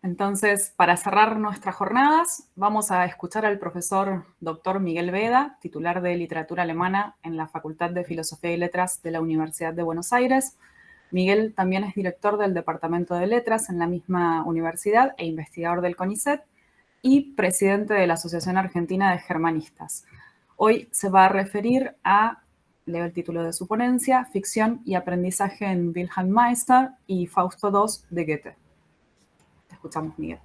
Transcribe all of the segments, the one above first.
Entonces, para cerrar nuestras jornadas, vamos a escuchar al profesor Dr. Miguel Veda, titular de Literatura Alemana en la Facultad de Filosofía y Letras de la Universidad de Buenos Aires. Miguel también es director del Departamento de Letras en la misma universidad e investigador del CONICET y presidente de la Asociación Argentina de Germanistas. Hoy se va a referir a, leo el título de su ponencia, Ficción y aprendizaje en Wilhelm Meister y Fausto II de Goethe. Te escuchamos, Miguel.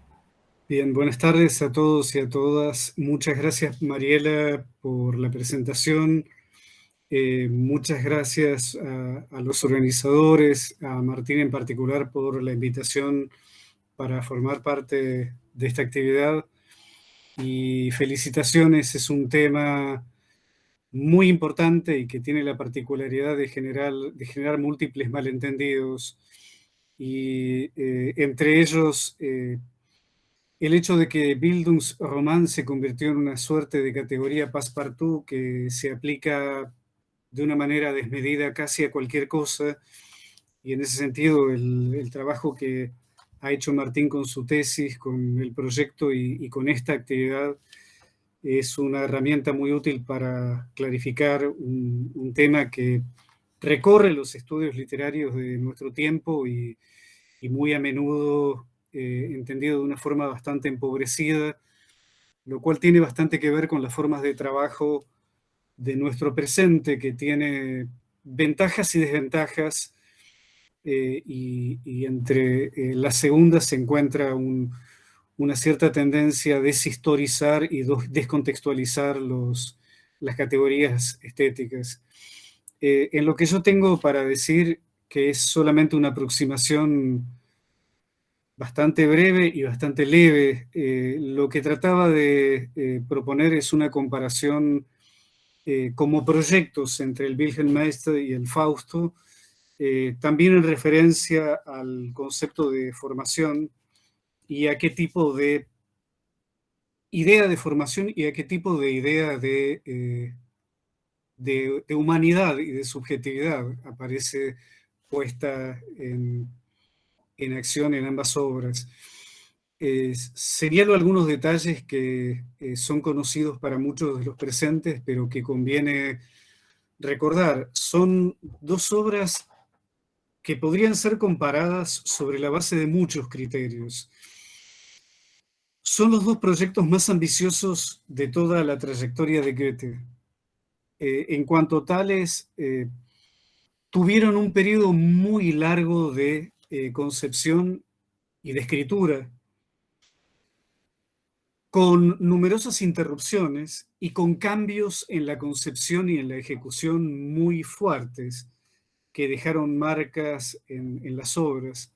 Bien, buenas tardes a todos y a todas. Muchas gracias, Mariela, por la presentación. Muchas gracias a los organizadores, a Martín en particular por la invitación para formar parte de esta actividad. Y felicitaciones, es un tema muy importante y que tiene la particularidad de generar múltiples malentendidos. Y entre ellos, el hecho de que Bildungsroman se convirtió en una suerte de categoría passepartout que se aplica de una manera desmedida casi a cualquier cosa, y en ese sentido el trabajo que ha hecho Martín con su tesis, con el proyecto y con esta actividad es una herramienta muy útil para clarificar un tema que recorre los estudios literarios de nuestro tiempo y muy a menudo entendido de una forma bastante empobrecida, lo cual tiene bastante que ver con las formas de trabajo de nuestro presente, que tiene ventajas y desventajas, y entre las segundas se encuentra una cierta tendencia a deshistorizar y descontextualizar las categorías estéticas. En lo que yo tengo para decir, que es solamente una aproximación bastante breve y bastante leve, lo que trataba de proponer es una comparación como proyectos entre el Wilhelm Meister y el Fausto, también en referencia al concepto de formación y a qué tipo de idea de formación y a qué tipo de idea de humanidad y de subjetividad aparece puesta en acción en ambas obras. Señalo algunos detalles que son conocidos para muchos de los presentes, pero que conviene recordar. Son dos obras que podrían ser comparadas sobre la base de muchos criterios. Son los dos proyectos más ambiciosos de toda la trayectoria de Goethe. En cuanto tales, tuvieron un periodo muy largo de concepción y de escritura, con numerosas interrupciones y con cambios en la concepción y en la ejecución muy fuertes que dejaron marcas en las obras.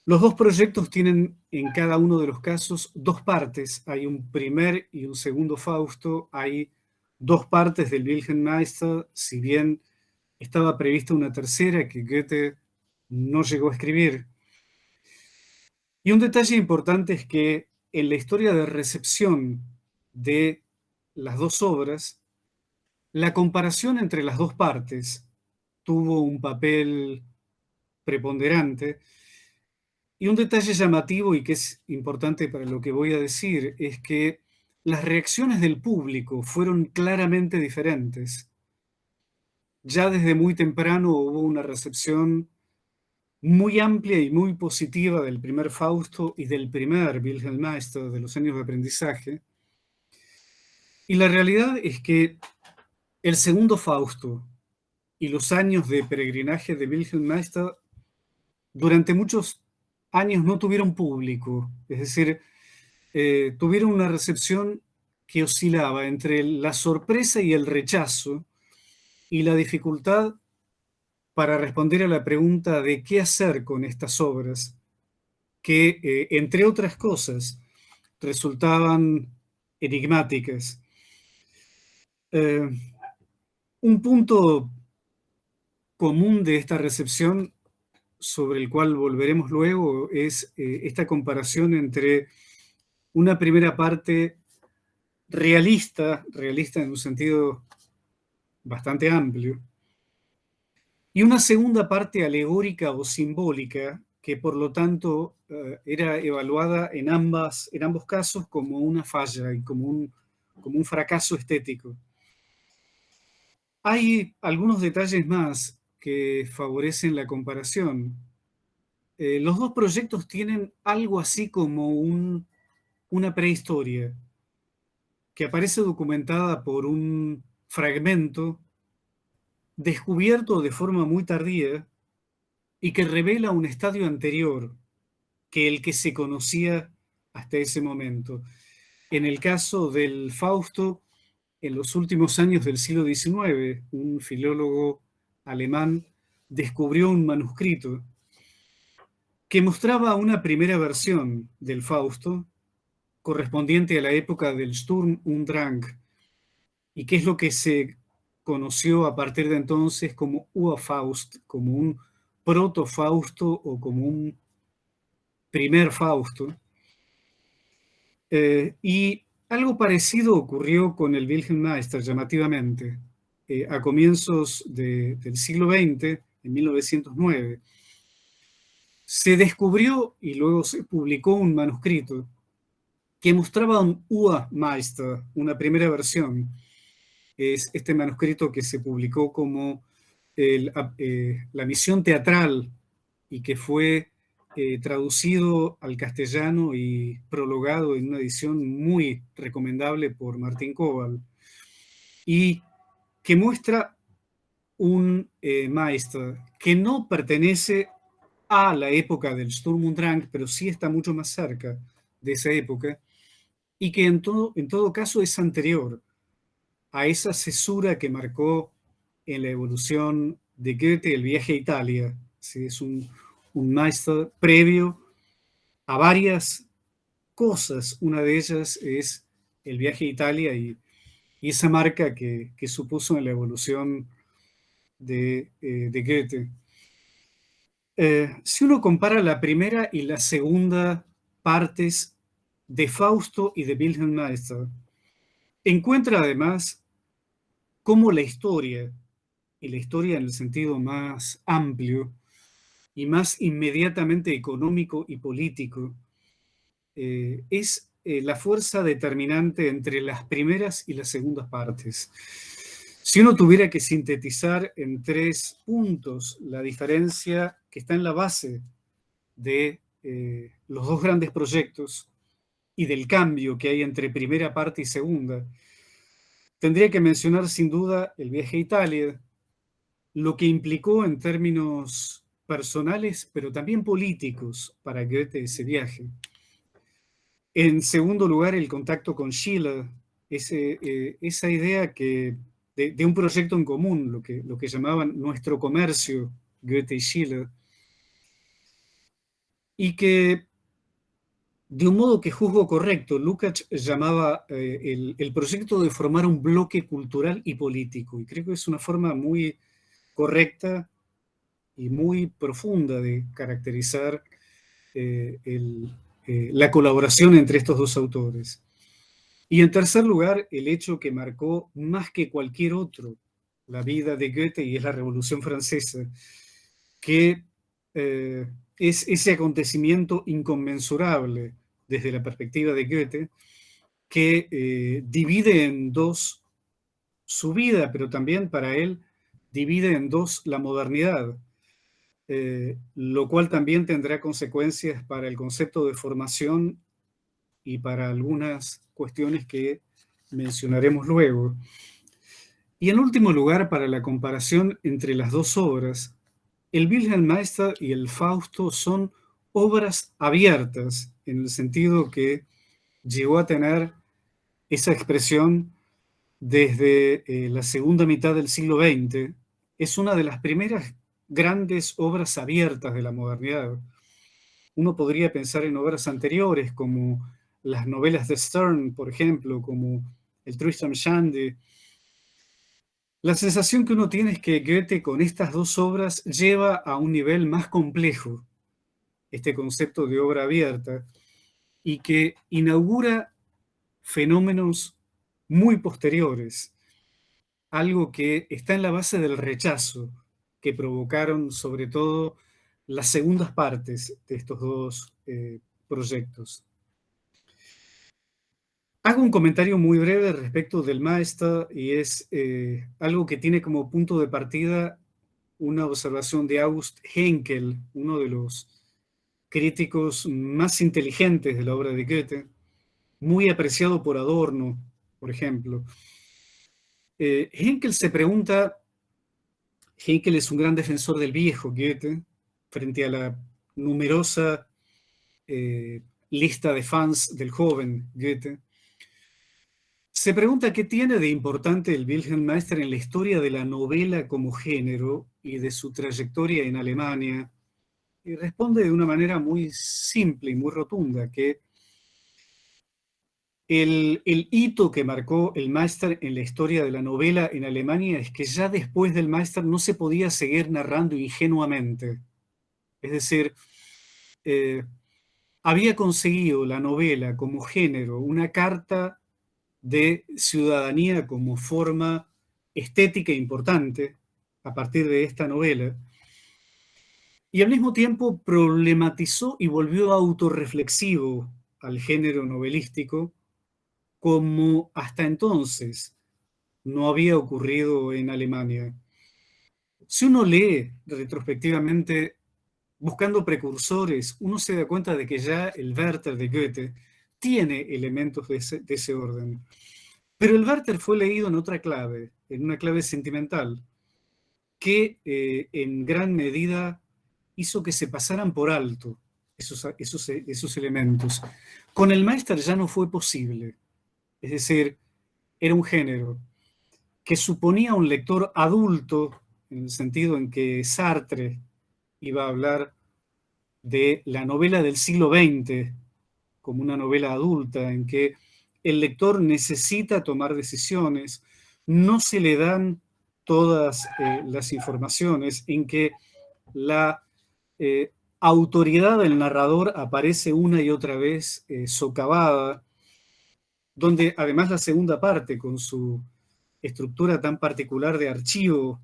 Los dos proyectos tienen en cada uno de los casos dos partes. Hay un primer y un segundo Fausto. Hay dos partes del Wilhelm Meister, si bien estaba prevista una tercera que Goethe no llegó a escribir. Y un detalle importante es que en la historia de recepción de las dos obras, la comparación entre las dos partes tuvo un papel preponderante. Y un detalle llamativo y que es importante para lo que voy a decir es que las reacciones del público fueron claramente diferentes. Ya desde muy temprano hubo una recepción muy amplia y muy positiva del primer Fausto y del primer Wilhelm Meister, de los años de aprendizaje. Y la realidad es que el segundo Fausto y los años de peregrinaje de Wilhelm Meister durante muchos años no tuvieron público, es decir, tuvieron una recepción que oscilaba entre la sorpresa y el rechazo y la dificultad para responder a la pregunta de qué hacer con estas obras que, entre otras cosas, resultaban enigmáticas. Un punto común de esta recepción, sobre el cual volveremos luego, es esta comparación entre una primera parte realista en un sentido bastante amplio, y una segunda parte alegórica o simbólica que por lo tanto era evaluada en ambos casos como una falla y como un fracaso estético. Hay algunos detalles más que favorecen la comparación. Los dos proyectos tienen algo así como una prehistoria que aparece documentada por un fragmento descubierto de forma muy tardía y que revela un estadio anterior que el que se conocía hasta ese momento. En el caso del Fausto, en los últimos años del siglo XIX, un filólogo alemán descubrió un manuscrito que mostraba una primera versión del Fausto correspondiente a la época del Sturm und Drang, y que es lo que se conoció a partir de entonces como Urfaust, como un proto-Fausto o como un primer Fausto. Y algo parecido ocurrió con el Wilhelm Meister, llamativamente, a comienzos del siglo XX, en 1909. Se descubrió y luego se publicó un manuscrito que mostraba un Urmeister, una primera versión. Es este manuscrito que se publicó como la misión teatral y que fue traducido al castellano y prologado en una edición muy recomendable por Martín Koval, y que muestra un Meister que no pertenece a la época del Sturm und Drang, pero sí está mucho más cerca de esa época, y que en todo caso es anterior a esa cesura que marcó en la evolución de Goethe el viaje a Italia. ¿Sí? Es un Meister previo a varias cosas. Una de ellas es el viaje a Italia y esa marca que supuso en la evolución de Goethe. Si uno compara la primera y la segunda partes de Fausto y de Wilhelm Meister, encuentra además cómo la historia, y la historia en el sentido más amplio y más inmediatamente económico y político, es la fuerza determinante entre las primeras y las segundas partes. Si uno tuviera que sintetizar en 3 puntos la diferencia que está en la base de los dos grandes proyectos y del cambio que hay entre primera parte y segunda, tendría que mencionar sin duda el viaje a Italia, lo que implicó en términos personales, pero también políticos para Goethe ese viaje. En segundo lugar, el contacto con Schiller, esa idea de un proyecto en común, lo que llamaban nuestro comercio, Goethe y Schiller, y que de un modo que juzgo correcto, Lukács llamaba el proyecto de formar un bloque cultural y político, y creo que es una forma muy correcta y muy profunda de caracterizar la colaboración entre estos dos autores. Y en tercer lugar, el hecho que marcó más que cualquier otro la vida de Goethe, y es la Revolución Francesa, que es ese acontecimiento inconmensurable desde la perspectiva de Goethe, que divide en dos su vida, pero también para él divide en dos la modernidad, lo cual también tendrá consecuencias para el concepto de formación y para algunas cuestiones que mencionaremos luego. Y en último lugar, para la comparación entre las dos obras, el Wilhelm Meister y el Fausto son obras abiertas, en el sentido que llegó a tener esa expresión desde la segunda mitad del siglo XX. Es una de las primeras grandes obras abiertas de la modernidad. Uno podría pensar en obras anteriores, como las novelas de Stern, por ejemplo, como el Tristram Shandy. La sensación que uno tiene es que Goethe con estas dos obras lleva a un nivel más complejo este concepto de obra abierta y que inaugura fenómenos muy posteriores, algo que está en la base del rechazo que provocaron sobre todo las segundas partes de estos dos proyectos. Hago un comentario muy breve respecto del Maester y es algo que tiene como punto de partida una observación de August Henkel, uno de los críticos más inteligentes de la obra de Goethe, muy apreciado por Adorno, por ejemplo. Henkel se pregunta, Henkel es un gran defensor del viejo Goethe, frente a la numerosa lista de fans del joven Goethe. Se pregunta qué tiene de importante el Wilhelm Meister en la historia de la novela como género y de su trayectoria en Alemania, y responde de una manera muy simple y muy rotunda que el hito que marcó el Meister en la historia de la novela en Alemania es que ya después del Meister no se podía seguir narrando ingenuamente. Es decir, había conseguido la novela como género una carta de ciudadanía como forma estética importante a partir de esta novela, y al mismo tiempo problematizó y volvió autorreflexivo al género novelístico como hasta entonces no había ocurrido en Alemania. Si uno lee retrospectivamente, buscando precursores, uno se da cuenta de que ya el Werther de Goethe tiene elementos de ese orden. Pero el Werther fue leído en otra clave, en una clave sentimental, que en gran medida hizo que se pasaran por alto esos elementos. Con el Meister ya no fue posible. Es decir, era un género que suponía un lector adulto, en el sentido en que Sartre iba a hablar de la novela del siglo XX como una novela adulta, en que el lector necesita tomar decisiones, no se le dan todas las informaciones, en que la autoridad del narrador aparece una y otra vez socavada, donde además la segunda parte, con su estructura tan particular de archivo,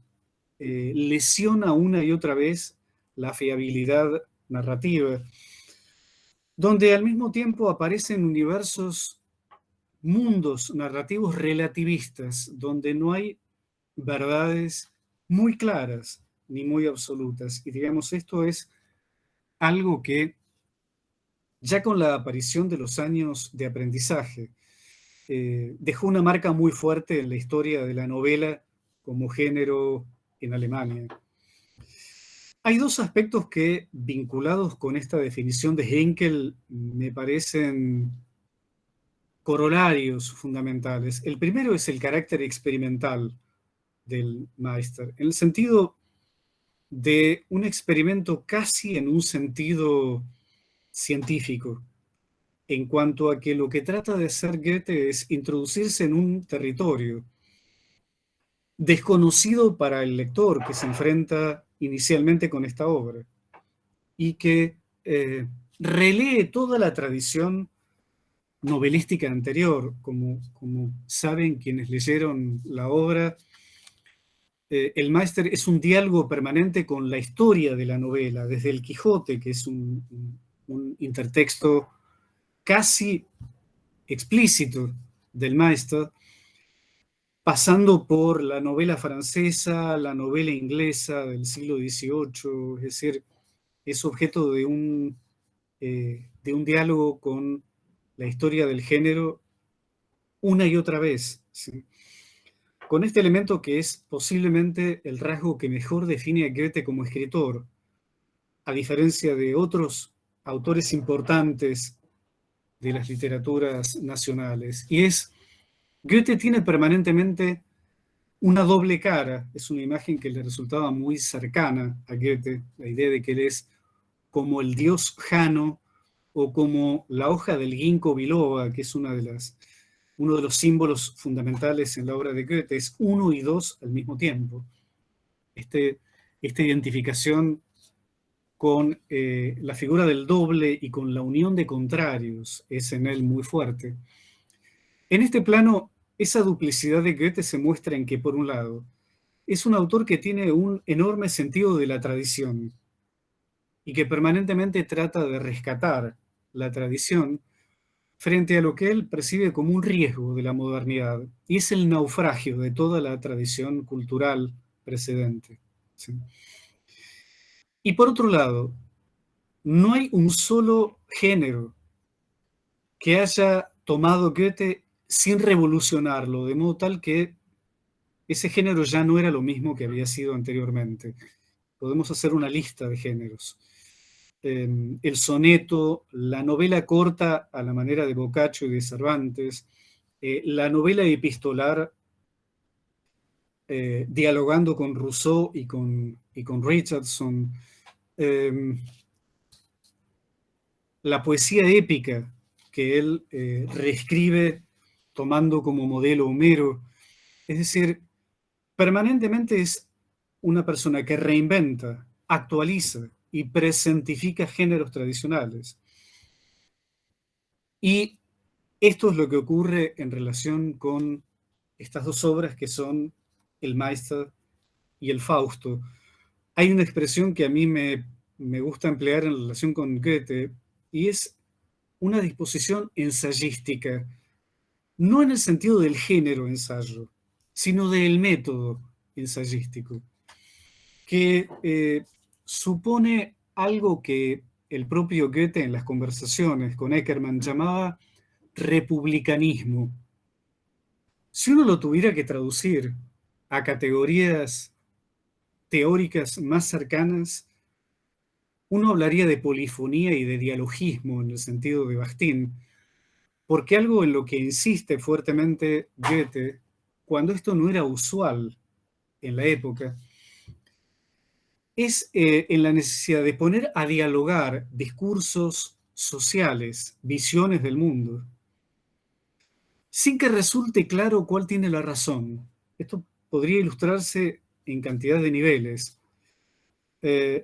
lesiona una y otra vez la fiabilidad narrativa, donde al mismo tiempo aparecen universos, mundos narrativos relativistas, donde no hay verdades muy claras ni muy absolutas. Y digamos, esto es algo que ya con la aparición de los años de aprendizaje dejó una marca muy fuerte en la historia de la novela como género en Alemania. Hay dos aspectos que, vinculados con esta definición de Henkel, me parecen corolarios fundamentales. El primero es el carácter experimental del Meister, en el sentido de un experimento casi en un sentido científico, en cuanto a que lo que trata de hacer Goethe es introducirse en un territorio desconocido para el lector que se enfrenta inicialmente con esta obra y que relee toda la tradición novelística anterior. Como saben quienes leyeron la obra, el Meister es un diálogo permanente con la historia de la novela, desde el Quijote, que es un intertexto casi explícito del Meister, pasando por la novela francesa, la novela inglesa del siglo XVIII, es decir, es objeto de un diálogo con la historia del género una y otra vez, ¿sí? Con este elemento que es posiblemente el rasgo que mejor define a Goethe como escritor, a diferencia de otros autores importantes de las literaturas nacionales. Y es, Goethe tiene permanentemente una doble cara. Es una imagen que le resultaba muy cercana a Goethe, la idea de que él es como el dios Jano o como la hoja del ginkgo biloba, que es uno de los símbolos fundamentales en la obra de Goethe, es uno y dos al mismo tiempo. Esta identificación con la figura del doble y con la unión de contrarios es en él muy fuerte. En este plano, esa duplicidad de Goethe se muestra en que, por un lado, es un autor que tiene un enorme sentido de la tradición. y que permanentemente trata de rescatar la tradición frente a lo que él percibe como un riesgo de la modernidad, y es el naufragio de toda la tradición cultural precedente. ¿Sí? Y por otro lado, no hay un solo género que haya tomado Goethe sin revolucionarlo, de modo tal que ese género ya no era lo mismo que había sido anteriormente. Podemos hacer una lista de géneros. El soneto, la novela corta a la manera de Boccaccio y de Cervantes, la novela epistolar dialogando con Rousseau y con Richardson, eh, la poesía épica que él reescribe tomando como modelo Homero. Es decir, permanentemente es una persona que reinventa, actualiza y presentifica géneros tradicionales. Y esto es lo que ocurre en relación con estas dos obras que son el Meister y el Fausto. Hay una expresión que a mí me gusta emplear en relación con Goethe y es una disposición ensayística, no en el sentido del género ensayo, sino del método ensayístico, que supone algo que el propio Goethe en las conversaciones con Eckermann llamaba republicanismo. Si uno lo tuviera que traducir a categorías teóricas más cercanas, uno hablaría de polifonía y de dialogismo en el sentido de Bakhtin, porque algo en lo que insiste fuertemente Goethe, cuando esto no era usual en la época, es en la necesidad de poner a dialogar discursos sociales, visiones del mundo, sin que resulte claro cuál tiene la razón. Esto podría ilustrarse en cantidad de niveles.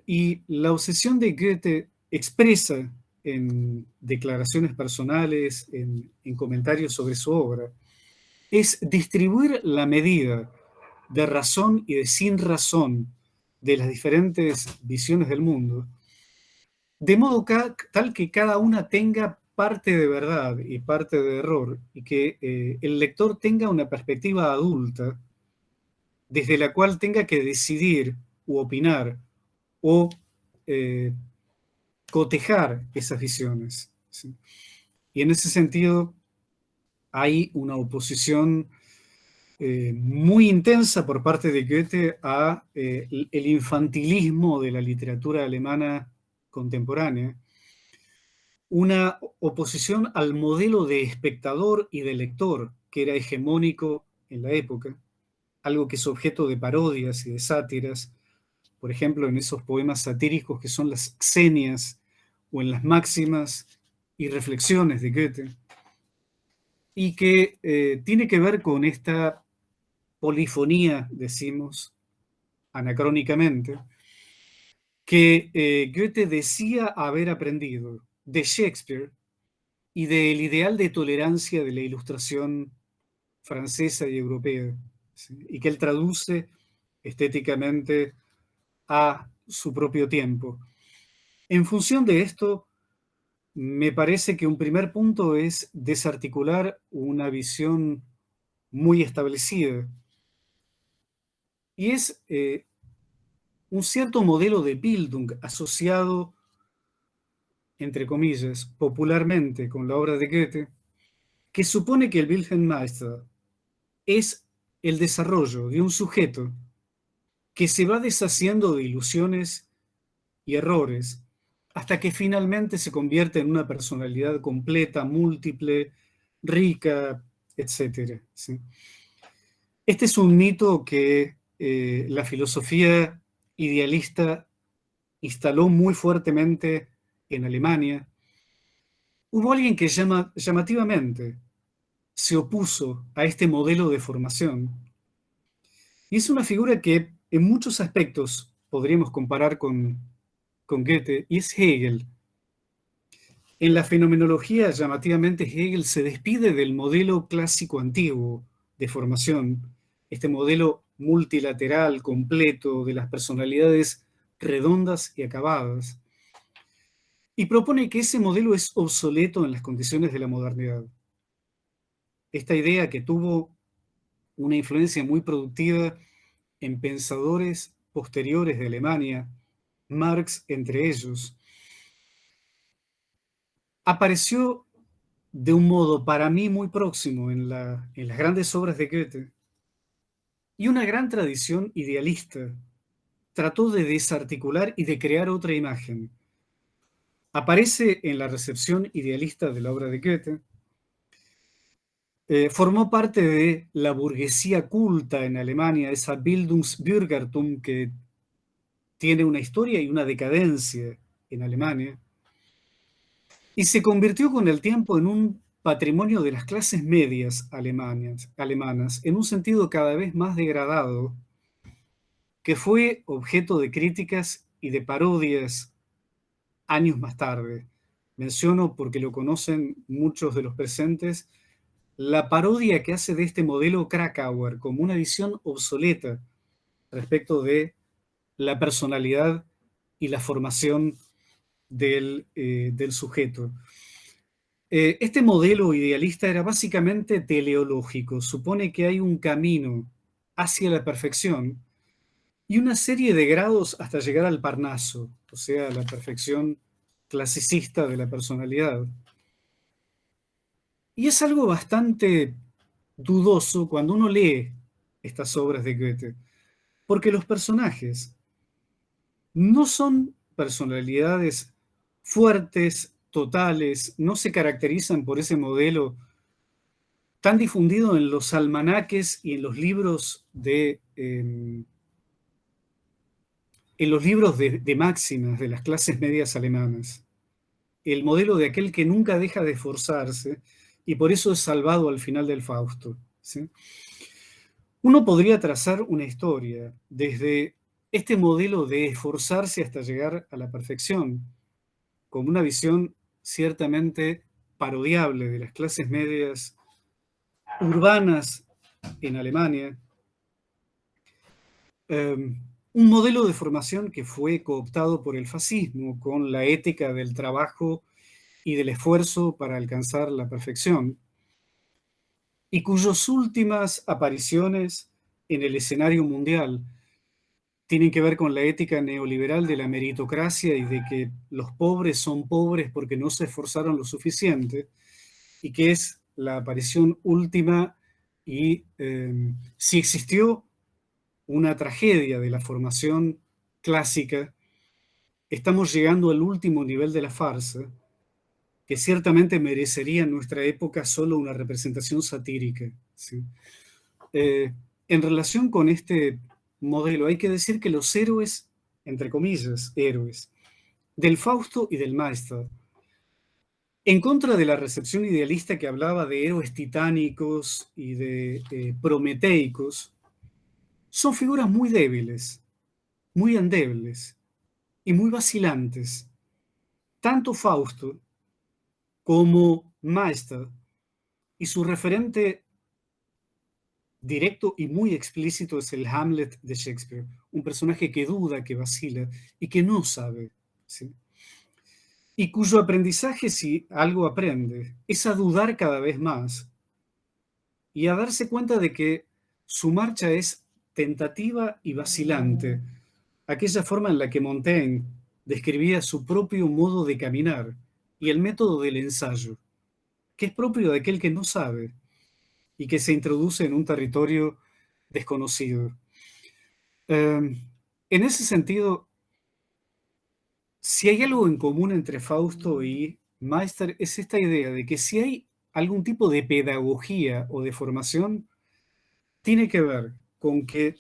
Y la obsesión de Goethe expresa en declaraciones personales, en comentarios sobre su obra, es distribuir la medida de razón y de sin razón de las diferentes visiones del mundo, de modo tal que cada una tenga parte de verdad y parte de error, y que el lector tenga una perspectiva adulta desde la cual tenga que decidir u opinar o eh, cotejar esas visiones. ¿Sí? Y en ese sentido hay una oposición muy intensa por parte de Goethe a el infantilismo de la literatura alemana contemporánea, una oposición al modelo de espectador y de lector que era hegemónico en la época, algo que es objeto de parodias y de sátiras, por ejemplo, en esos poemas satíricos que son las Xenias o en las máximas y reflexiones de Goethe, y que tiene que ver con esta polifonía, decimos anacrónicamente, que Goethe decía haber aprendido de Shakespeare y del ideal de tolerancia de la ilustración francesa y europea, ¿sí? Y que él traduce estéticamente a su propio tiempo. En función de esto, me parece que un primer punto es desarticular una visión muy establecida y es un cierto modelo de Bildung asociado, entre comillas, popularmente con la obra de Goethe, que supone que el Wilhelm Meister es el desarrollo de un sujeto que se va deshaciendo de ilusiones y errores hasta que finalmente se convierte en una personalidad completa, múltiple, rica, etc. ¿Sí? Este es un mito que la filosofía idealista instaló muy fuertemente en Alemania. Hubo alguien que llamativamente se opuso a este modelo de formación y es una figura que en muchos aspectos podríamos comparar con Goethe y es Hegel. En la fenomenología, llamativamente, Hegel se despide del modelo clásico antiguo de formación, este modelo multilateral, completo, de las personalidades redondas y acabadas, y propone que ese modelo es obsoleto en las condiciones de la modernidad. Esta idea, que tuvo una influencia muy productiva en pensadores posteriores de Alemania, Marx entre ellos, apareció de un modo para mí muy próximo en las grandes obras de Goethe, y una gran tradición idealista trató de desarticular y de crear otra imagen. Aparece en la recepción idealista de la obra de Goethe. Formó parte de la burguesía culta en Alemania, esa Bildungsbürgertum que tiene una historia y una decadencia en Alemania, y se convirtió con el tiempo en un patrimonio de las clases medias alemanas, en un sentido cada vez más degradado, que fue objeto de críticas y de parodias años más tarde. Menciono, porque lo conocen muchos de los presentes, la parodia que hace de este modelo Krakauer como una visión obsoleta respecto de la personalidad y la formación del sujeto. Este modelo idealista era básicamente teleológico. Supone que hay un camino hacia la perfección y una serie de grados hasta llegar al Parnaso, o sea, la perfección clasicista de la personalidad. Y es algo bastante dudoso cuando uno lee estas obras de Goethe, porque los personajes no son personalidades fuertes, totales, no se caracterizan por ese modelo tan difundido en los almanaques y en los libros de máximas de las clases medias alemanas. El modelo de aquel que nunca deja de esforzarse y por eso es salvado al final del Fausto, ¿sí? Uno podría trazar una historia desde este modelo de esforzarse hasta llegar a la perfección, como una visión ciertamente parodiable de las clases medias urbanas en Alemania, un modelo de formación que fue cooptado por el fascismo con la ética del trabajo y del esfuerzo para alcanzar la perfección, y cuyas últimas apariciones en el escenario mundial tienen que ver con la ética neoliberal de la meritocracia y de que los pobres son pobres porque no se esforzaron lo suficiente, y que es la aparición última y si existió una tragedia de la formación clásica, estamos llegando al último nivel de la farsa, que ciertamente merecería en nuestra época solo una representación satírica, ¿sí? En relación con este modelo, hay que decir que los héroes, entre comillas, héroes, del Fausto y del Meister, en contra de la recepción idealista que hablaba de héroes titánicos y de prometeicos, son figuras muy débiles, muy endebles y muy vacilantes. Tanto Fausto como Meister, y su referente directo y muy explícito es el Hamlet de Shakespeare, un personaje que duda, que vacila y que no sabe, ¿sí? Y cuyo aprendizaje, si algo aprende, es a dudar cada vez más y a darse cuenta de que su marcha es tentativa y vacilante, aquella forma en la que Montaigne describía su propio modo de caminar y el método del ensayo, que es propio de aquel que no sabe y que se introduce en un territorio desconocido. En ese sentido, si hay algo en común entre Fausto y Meister, es esta idea de que si hay algún tipo de pedagogía o de formación, tiene que ver con que,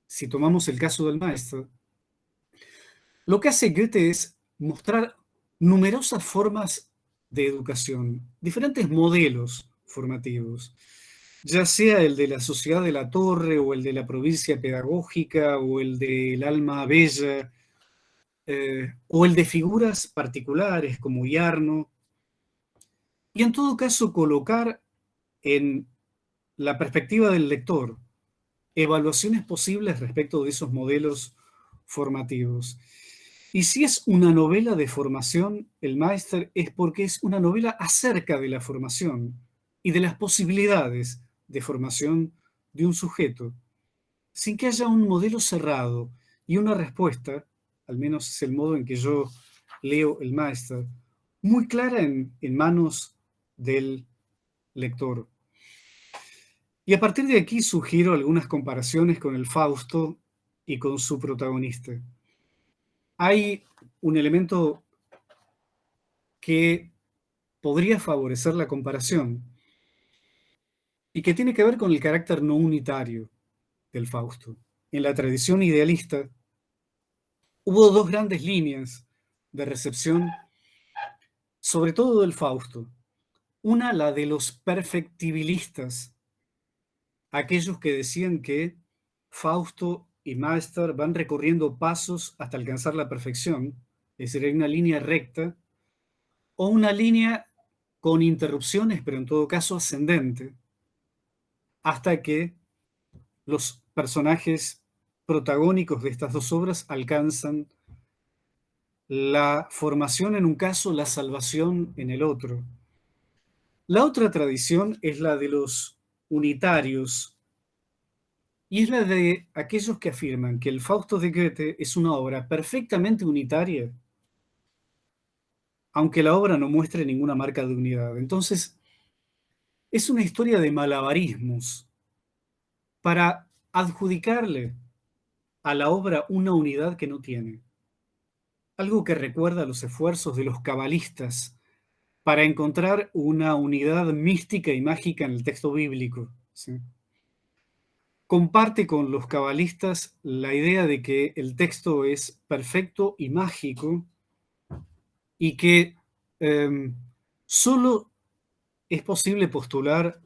si tomamos el caso del Meister, lo que hace Goethe es mostrar numerosas formas de educación, diferentes modelos formativos, ya sea el de la sociedad de la torre o el de la provincia pedagógica o el del alma bella, o el de figuras particulares como Yarno, y en todo caso colocar en la perspectiva del lector evaluaciones posibles respecto de esos modelos formativos. Y si es una novela de formación, el Meister, es porque es una novela acerca de la formación y de las posibilidades de formación de un sujeto, sin que haya un modelo cerrado y una respuesta, al menos es el modo en que yo leo el Meister, muy clara en manos del lector. Y a partir de aquí sugiero algunas comparaciones con el Fausto y con su protagonista. Hay un elemento que podría favorecer la comparación y que tiene que ver con el carácter no unitario del Fausto. En la tradición idealista hubo dos grandes líneas de recepción, sobre todo del Fausto. Una, la de los perfectibilistas, aquellos que decían que Fausto y Meister van recorriendo pasos hasta alcanzar la perfección, es decir, hay una línea recta o una línea con interrupciones, pero en todo caso ascendente, hasta que los personajes protagónicos de estas dos obras alcanzan la formación en un caso, la salvación en el otro. La otra tradición es la de los unitarios, y es la de aquellos que afirman que el Fausto de Goethe es una obra perfectamente unitaria, aunque la obra no muestre ninguna marca de unidad. Entonces, es una historia de malabarismos para adjudicarle a la obra una unidad que no tiene. Algo que recuerda los esfuerzos de los cabalistas para encontrar una unidad mística y mágica en el texto bíblico, ¿sí? Comparte con los cabalistas la idea de que el texto es perfecto y mágico y que solo es posible postular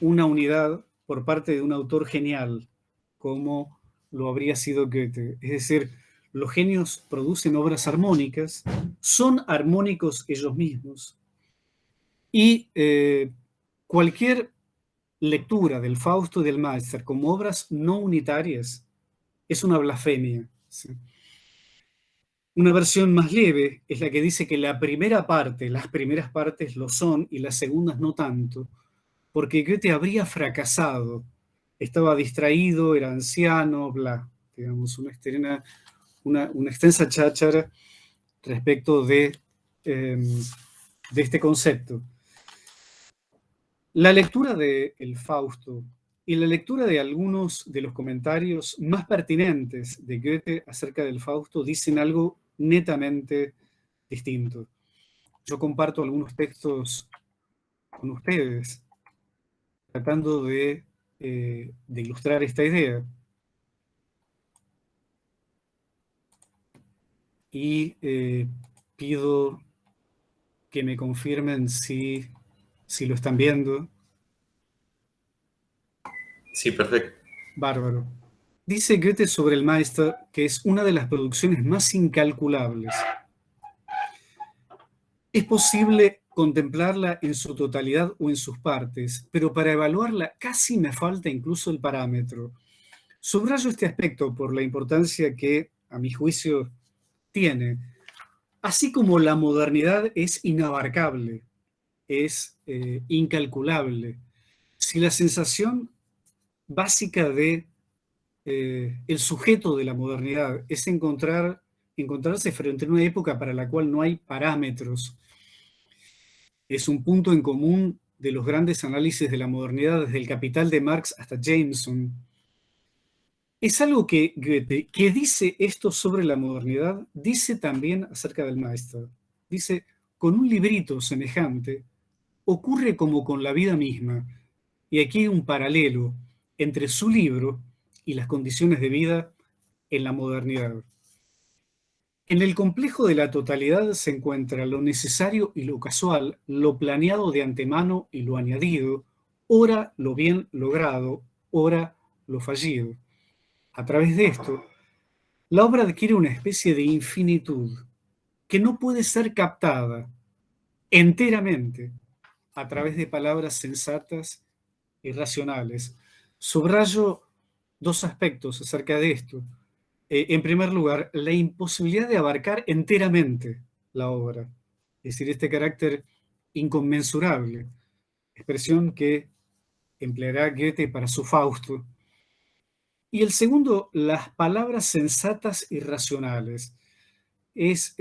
una unidad por parte de un autor genial, como lo habría sido Goethe. Es decir, los genios producen obras armónicas, son armónicos ellos mismos, y cualquier lectura del Fausto y del Meister como obras no unitarias es una blasfemia, ¿sí? Una versión más leve es la que dice que la primera parte, las primeras partes lo son y las segundas no tanto, porque Goethe habría fracasado, estaba distraído, era anciano, bla, digamos, una extensa cháchara respecto de este concepto. La lectura de El Fausto y la lectura de algunos de los comentarios más pertinentes de Goethe acerca del Fausto dicen algo netamente distinto. Yo comparto algunos textos con ustedes, tratando de ilustrar esta idea. Y pido que me confirmen si lo están viendo. Sí, perfecto. Bárbaro. Dice Goethe sobre el Meister que es una de las producciones más incalculables. Es posible contemplarla en su totalidad o en sus partes, pero para evaluarla casi me falta incluso el parámetro. Subrayo este aspecto por la importancia que, a mi juicio, tiene. Así como la modernidad es inabarcable, es incalculable, si la sensación básica de el sujeto de la modernidad es encontrarse frente a una época para la cual no hay parámetros, es un punto en común de los grandes análisis de la modernidad desde el Capital de Marx hasta Jameson. Es algo que Goethe, que dice esto sobre la modernidad, dice también acerca del Meister. Dice, con un librito semejante, ocurre como con la vida misma, y aquí hay un paralelo entre su libro y las condiciones de vida en la modernidad. En el complejo de la totalidad se encuentra lo necesario y lo casual, lo planeado de antemano y lo añadido, ora lo bien logrado, ora lo fallido. A través de esto, la obra adquiere una especie de infinitud que no puede ser captada enteramente a través de palabras sensatas y racionales. Subrayo dos aspectos acerca de esto. En primer lugar, la imposibilidad de abarcar enteramente la obra, es decir, este carácter inconmensurable, expresión que empleará Goethe para su Fausto. Y el segundo, las palabras sensatas y racionales. Es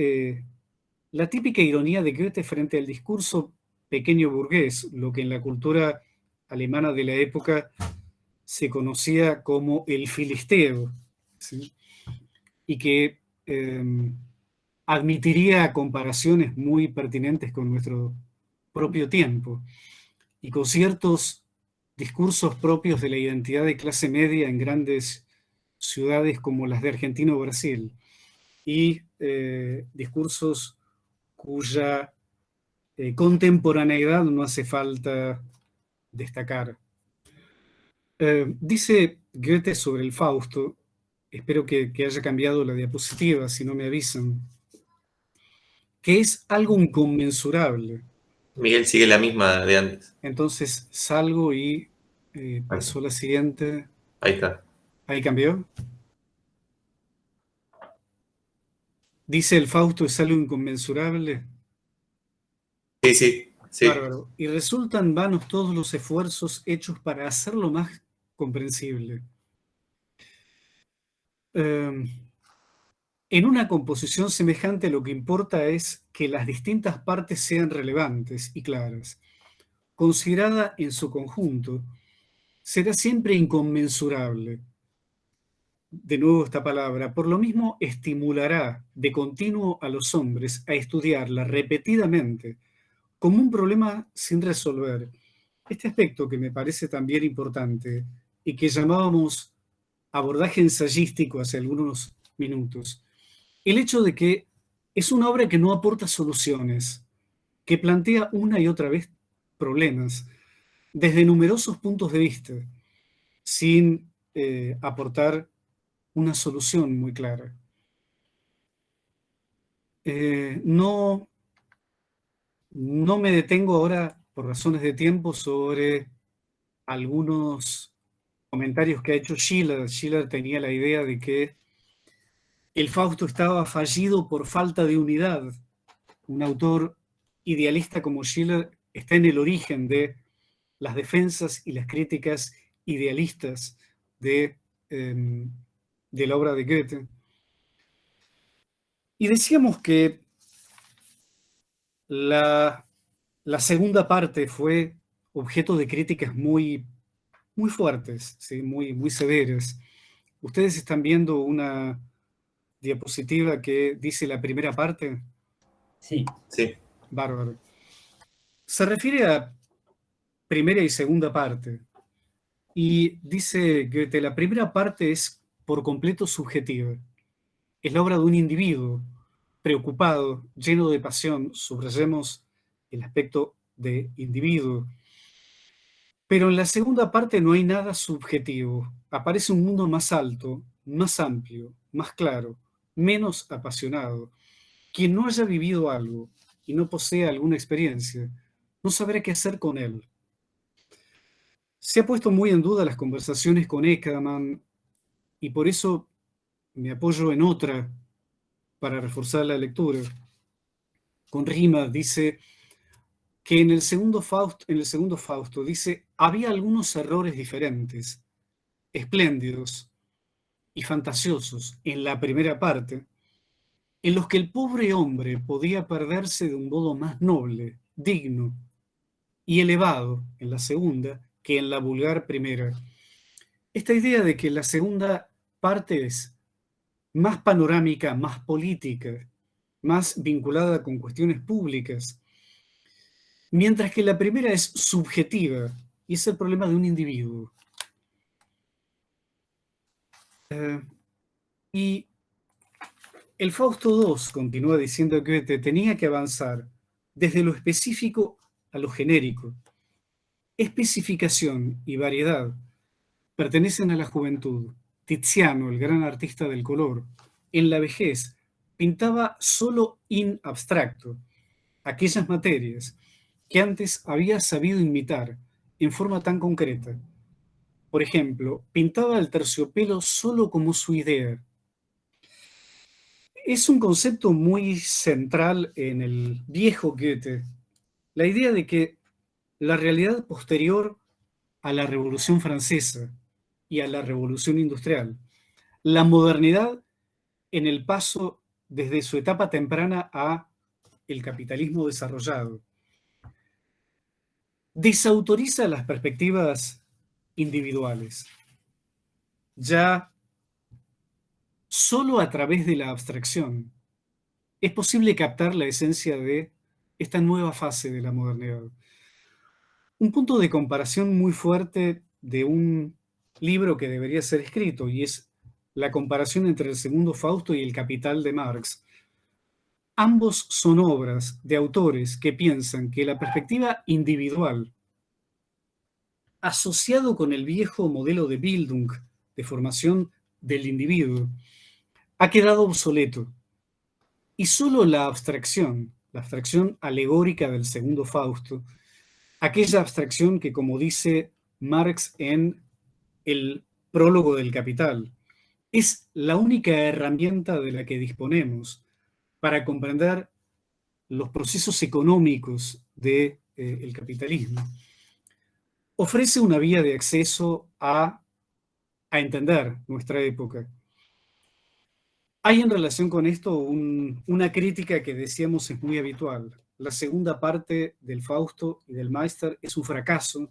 la típica ironía de Goethe frente al discurso pequeño burgués, lo que en la cultura alemana de la época se conocía como el filisteo, ¿sí? Y que admitiría comparaciones muy pertinentes con nuestro propio tiempo y con ciertos discursos propios de la identidad de clase media en grandes ciudades como las de Argentina o Brasil, y discursos cuya contemporaneidad no hace falta destacar. Dice Goethe sobre el Fausto, espero que haya cambiado la diapositiva, si no me avisan, que es algo inconmensurable. Miguel sigue la misma de antes. Entonces salgo y paso a la siguiente. Ahí está. ¿Ahí cambió? Dice el Fausto es algo inconmensurable. Sí, sí, sí. Bárbaro. Y resultan vanos todos los esfuerzos hechos para hacerlo más comprensible. En una composición semejante lo que importa es que las distintas partes sean relevantes y claras. Considerada en su conjunto, será siempre inconmensurable. De nuevo esta palabra. Por lo mismo, estimulará de continuo a los hombres a estudiarla repetidamente como un problema sin resolver. Este aspecto que me parece también importante y que llamábamos abordaje ensayístico hace algunos minutos, el hecho de que es una obra que no aporta soluciones, que plantea una y otra vez problemas desde numerosos puntos de vista, sin aportar una solución muy clara. No me detengo ahora, por razones de tiempo, sobre algunos comentarios que ha hecho Schiller. Schiller tenía la idea de que el Fausto estaba fallido por falta de unidad. Un autor idealista como Schiller está en el origen de las defensas y las críticas idealistas de la obra de Goethe. Y decíamos que la segunda parte fue objeto de críticas muy fuertes, ¿sí? muy severas. Ustedes están viendo una diapositiva que dice la primera parte. Sí. Sí. Bárbaro. Se refiere a primera y segunda parte. Y dice que la primera parte es por completo subjetiva. Es la obra de un individuo preocupado, lleno de pasión, subrayemos el aspecto de individuo. Pero en la segunda parte no hay nada subjetivo. Aparece un mundo más alto, más amplio, más claro, menos apasionado. Quien no haya vivido algo y no posea alguna experiencia, no sabrá qué hacer con él. Se ha puesto muy en duda las conversaciones con Eckermann y por eso me apoyo en otra para reforzar la lectura. Con rima dice que en el segundo Fausto dice, había algunos errores diferentes, espléndidos y fantasiosos en la primera parte, en los que el pobre hombre podía perderse de un modo más noble, digno y elevado en la segunda que en la vulgar primera. Esta idea de que la segunda parte es más panorámica, más política, más vinculada con cuestiones públicas, mientras que la primera es subjetiva y es el problema de un individuo. Y el Fausto II, continúa diciendo Goethe, tenía que avanzar desde lo específico a lo genérico. Especificación y variedad pertenecen a la juventud. Tiziano, el gran artista del color, en la vejez pintaba solo in abstracto aquellas materias que antes había sabido imitar en forma tan concreta. Por ejemplo, pintaba el terciopelo solo como su idea, Es un concepto muy central en el viejo Goethe, la idea de que la realidad posterior a la Revolución Francesa y a la Revolución Industrial, la modernidad en el paso desde su etapa temprana a el capitalismo desarrollado, desautoriza las perspectivas individuales. Ya solo a través de la abstracción es posible captar la esencia de esta nueva fase de la modernidad. Un punto de comparación muy fuerte de un libro que debería ser escrito, y es la comparación entre el Segundo Fausto y el Capital de Marx. Ambos son obras de autores que piensan que la perspectiva individual, asociado con el viejo modelo de Bildung, de formación del individuo, ha quedado obsoleto. Y solo la abstracción alegórica del Segundo Fausto, aquella abstracción que, como dice Marx en el prólogo del Capital, es la única herramienta de la que disponemos para comprender los procesos económicos del capitalismo. Ofrece una vía de acceso a entender nuestra época. Hay en relación con esto una crítica que decíamos es muy habitual. La segunda parte del Fausto y del Meister es un fracaso.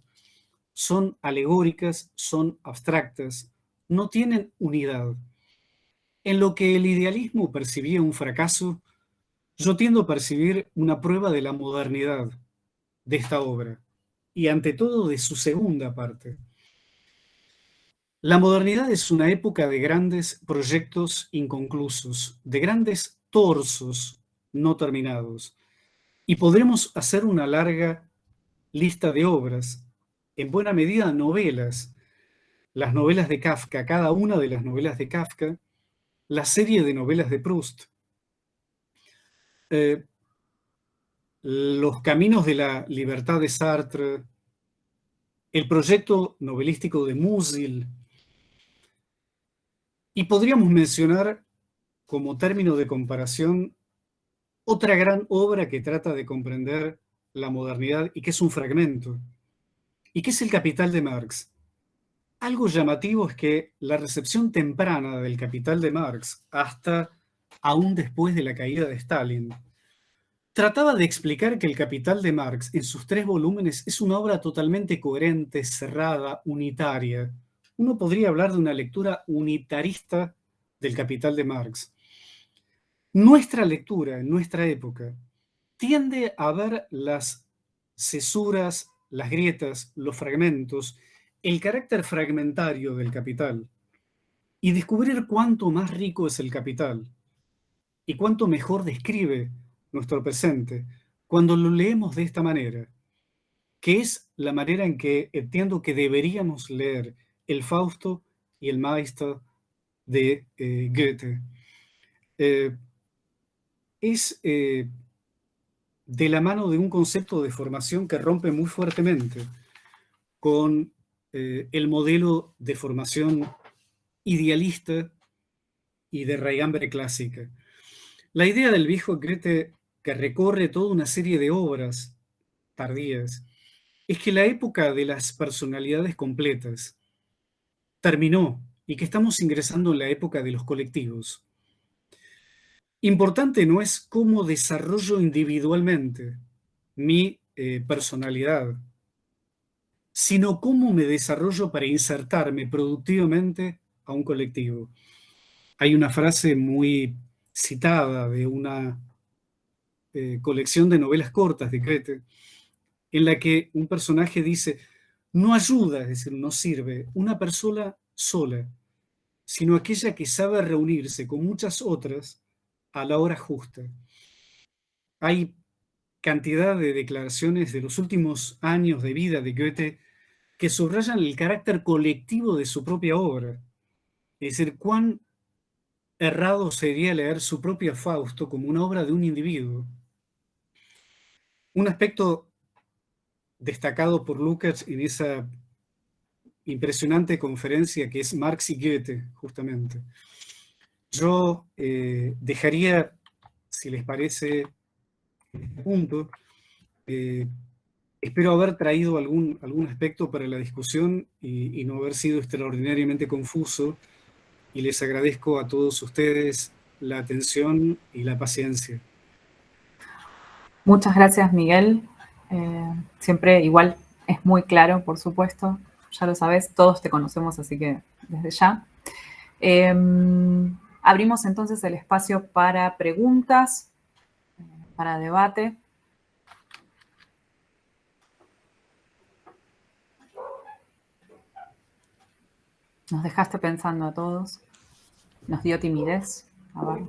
Son alegóricas, son abstractas, no tienen unidad. En lo que el idealismo percibía un fracaso, yo tiendo a percibir una prueba de la modernidad de esta obra y ante todo de su segunda parte. La modernidad es una época de grandes proyectos inconclusos, de grandes torsos no terminados. Y podremos hacer una larga lista de obras, en buena medida novelas, las novelas de Kafka, cada una de las novelas de Kafka, la serie de novelas de Proust, Los caminos de la libertad de Sartre, el proyecto novelístico de Musil. Y podríamos mencionar como término de comparación otra gran obra que trata de comprender la modernidad y que es un fragmento, y que es El Capital de Marx. Algo llamativo es que la recepción temprana del Capital de Marx, hasta aún después de la caída de Stalin, trataba de explicar que El Capital de Marx, en sus 3 volúmenes, es una obra totalmente coherente, cerrada, unitaria. Uno podría hablar de una lectura unitarista del Capital de Marx. Nuestra lectura, en nuestra época, tiende a ver las cesuras, las grietas, los fragmentos, el carácter fragmentario del Capital y descubrir cuánto más rico es el Capital y cuánto mejor describe nuestro presente cuando lo leemos de esta manera, que es la manera en que entiendo que deberíamos leer el Fausto y el Meister de Goethe. Es de la mano de un concepto de formación que rompe muy fuertemente con el modelo de formación idealista y de raigambre clásica. La idea del viejo Goethe, que recorre toda una serie de obras tardías, es que la época de las personalidades completas terminó y que estamos ingresando en la época de los colectivos. Importante no es cómo desarrollo individualmente mi personalidad, sino cómo me desarrollo para insertarme productivamente a un colectivo. Hay una frase muy citada de una colección de novelas cortas de Goethe, en la que un personaje dice, no ayuda, es decir, no sirve, una persona sola, sino aquella que sabe reunirse con muchas otras a la hora justa. Hay cantidad de declaraciones de los últimos años de vida de Goethe que subrayan el carácter colectivo de su propia obra. Es decir, cuán errado sería leer su propio Fausto como una obra de un individuo. Un aspecto destacado por Lukács en esa impresionante conferencia que es Marx y Goethe, justamente, Yo dejaría, si les parece, este punto. Espero haber traído algún aspecto para la discusión y no haber sido extraordinariamente confuso, y les agradezco a todos ustedes la atención y la paciencia. Muchas gracias, Miguel. Siempre igual es muy claro, por supuesto. Ya lo sabes, todos te conocemos, así que desde ya. Abrimos entonces el espacio para preguntas, para debate. Nos dejaste pensando a todos. Nos dio timidez. A ver.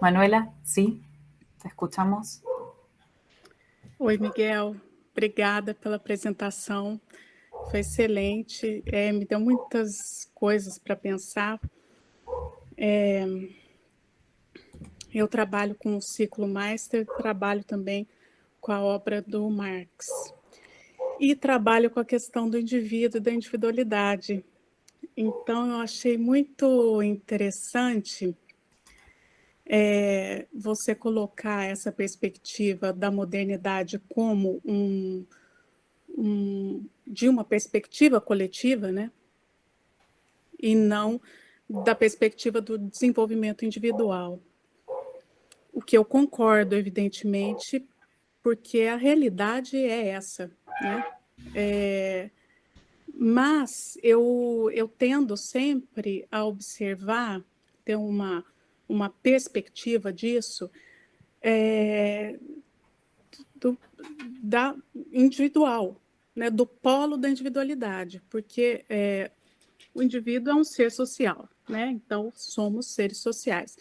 Manuela, sí, te escuchamos. Oi, Miguel. Obrigada pela apresentação. Foi excelente. Me deu muitas coisas para pensar. Eu trabalho com o ciclo Meister, trabalho também com a obra do Marx. E trabalho com a questão do indivíduo e da individualidade. Então, eu achei muito interessante você colocar essa perspectiva da modernidade como de uma perspectiva coletiva, né? E não da perspectiva do desenvolvimento individual. O que eu concordo, evidentemente, porque a realidade é essa, né? Mas eu tendo sempre a observar, ter uma perspectiva disso, da individual, né? Do polo da individualidade, porque o indivíduo é um ser social, né? Então, somos seres sociais.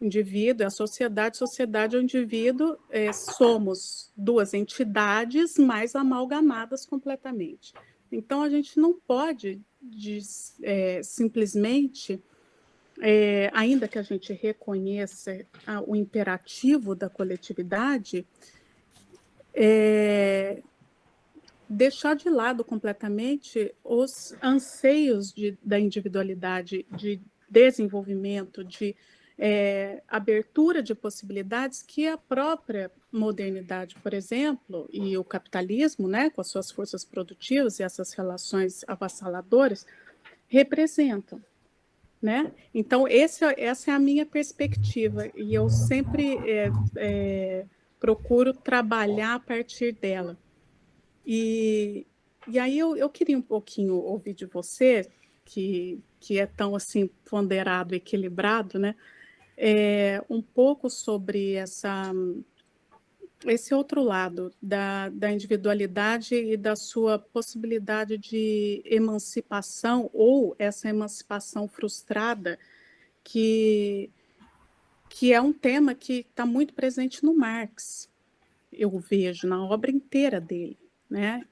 O indivíduo é a sociedade é o indivíduo, somos duas entidades mais amalgamadas completamente. Então, a gente não pode simplesmente, ainda que a gente reconheça o imperativo da coletividade, deixar de lado completamente os anseios da individualidade, de desenvolvimento, de abertura de possibilidades que a própria modernidade, por exemplo, e o capitalismo, né, com as suas forças produtivas e essas relações avassaladoras, representam, né? Então, essa é a minha perspectiva, e eu sempre procuro trabalhar a partir dela. E aí eu queria um pouquinho ouvir de você, que é tão assim ponderado, equilibrado, né? Um pouco sobre esse outro lado da individualidade e da sua possibilidade de emancipação, ou essa emancipação frustrada, que é um tema que está muito presente no Marx, eu vejo na obra inteira dele, né?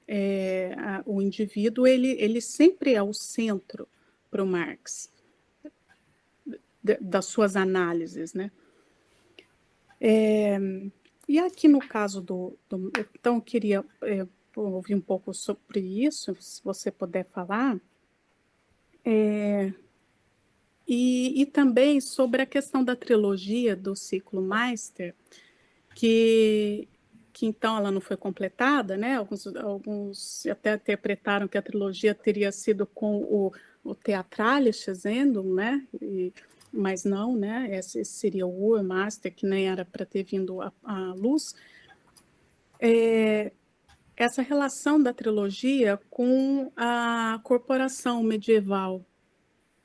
O indivíduo ele sempre é o centro para o Marx, das suas análises, né? E aqui no caso então eu queria ouvir um pouco sobre isso, se você puder falar, e também sobre a questão da trilogia do ciclo Meister, que então ela não foi completada, né? Alguns até interpretaram que a trilogia teria sido com o Theatralisches Endung, né? Mas não, né? Esse seria o Urmaster, que nem era para ter vindo à luz. Essa relação da trilogia com a corporação medieval,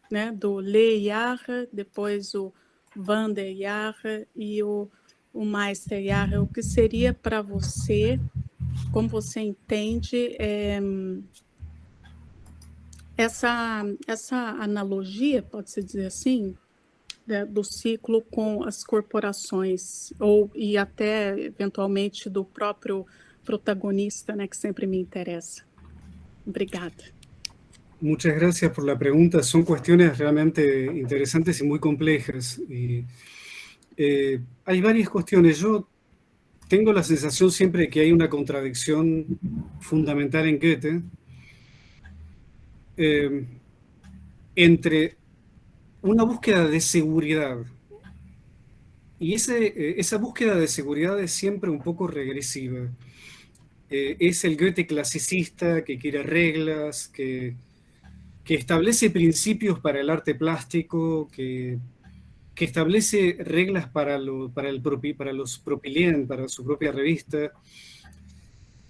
né? Do Le Jahre, depois o Van der Jahre e o Meister Jahre, o que seria para você, como você entende, essa analogia, pode-se dizer assim, do ciclo com as corporações, e até, eventualmente, do próprio protagonista, né, que sempre me interessa. Obrigada. Muchas gracias por la pregunta. Son cuestiones realmente interesantes y muy complejas. Y, hay varias cuestiones. Yo tengo la sensación siempre que hay una contradicción fundamental en Goethe entre una búsqueda de seguridad. Y esa búsqueda de seguridad es siempre un poco regresiva. Es el Goethe clasicista que quiere reglas, que establece principios para el arte plástico, que establece reglas para los propilén, para su propia revista,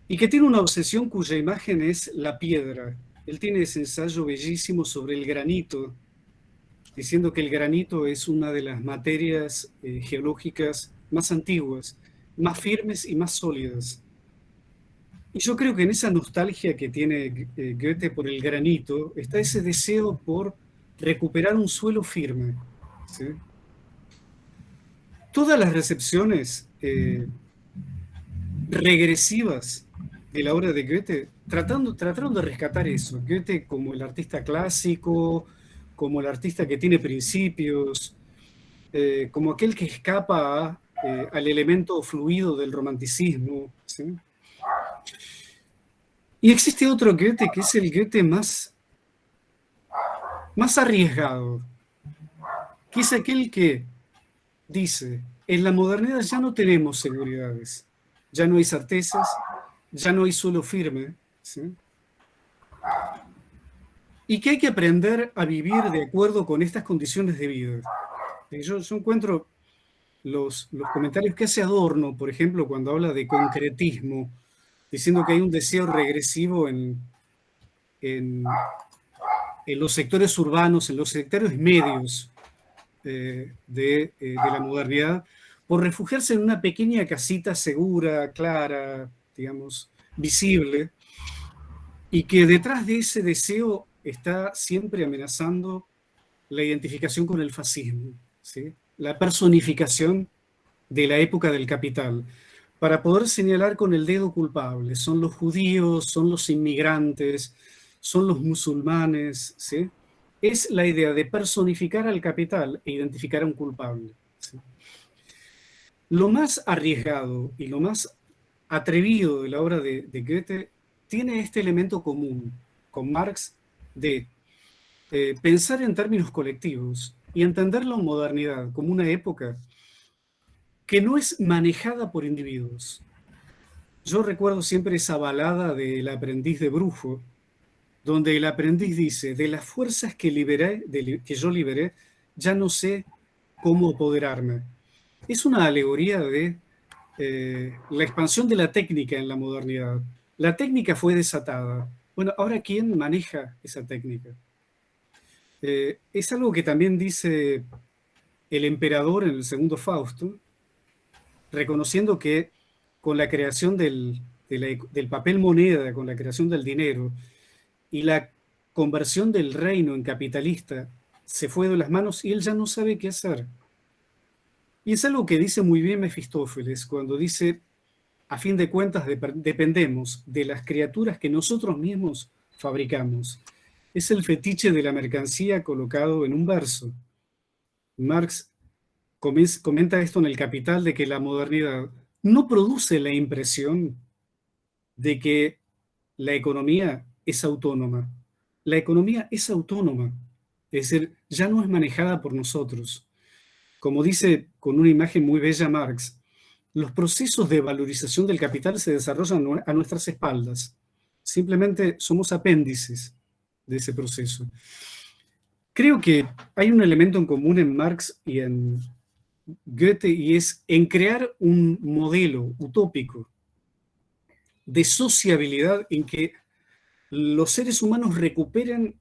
y que tiene una obsesión cuya imagen es la piedra. Él tiene ese ensayo bellísimo sobre el granito, diciendo que el granito es una de las materias geológicas más antiguas, más firmes y más sólidas. Y yo creo que en esa nostalgia que tiene Goethe por el granito está ese deseo por recuperar un suelo firme, ¿sí? Todas las recepciones regresivas de la obra de Goethe trataron de rescatar eso. Goethe como el artista clásico, como el artista que tiene principios, como aquel que escapa al elemento fluido del romanticismo, ¿sí? Y existe otro Goethe que es el Goethe más arriesgado, que es aquel que dice, en la modernidad ya no tenemos seguridades, ya no hay certezas, ya no hay suelo firme, ¿sí? Y que hay que aprender a vivir de acuerdo con estas condiciones de vida. Yo encuentro los comentarios que hace Adorno, por ejemplo, cuando habla de concretismo, diciendo que hay un deseo regresivo en los sectores urbanos, en los sectores medios de la modernidad, por refugiarse en una pequeña casita segura, clara, digamos, visible, y que detrás de ese deseo está siempre amenazando la identificación con el fascismo, ¿sí? La personificación de la época del capital, para poder señalar con el dedo culpable. Son los judíos, son los inmigrantes, son los musulmanes, ¿sí? Es la idea de personificar al capital e identificar a un culpable, ¿sí? Lo más arriesgado y lo más atrevido de la obra de Goethe tiene este elemento común con Marx de pensar en términos colectivos y entender la modernidad como una época que no es manejada por individuos. Yo recuerdo siempre esa balada del aprendiz de Brujo, donde el aprendiz dice, de las fuerzas que yo liberé, ya no sé cómo apoderarme. Es una alegoría de la expansión de la técnica en la modernidad. La técnica fue desatada. Bueno, ahora ¿quién maneja esa técnica? Es algo que también dice el emperador en el segundo Fausto, reconociendo que con la creación del papel moneda, con la creación del dinero y la conversión del reino en capitalista, se fue de las manos y él ya no sabe qué hacer. Y es algo que dice muy bien Mefistófeles cuando dice, a fin de cuentas dependemos de las criaturas que nosotros mismos fabricamos. Es el fetiche de la mercancía colocado en un verso. Marx comenta esto en El Capital, de que la modernidad no produce la impresión de que la economía es autónoma. La economía es autónoma, es decir, ya no es manejada por nosotros. Como dice con una imagen muy bella Marx, los procesos de valorización del capital se desarrollan a nuestras espaldas. Simplemente somos apéndices de ese proceso. Creo que hay un elemento en común en Marx y en Goethe, y es en crear un modelo utópico de sociabilidad en que los seres humanos recuperen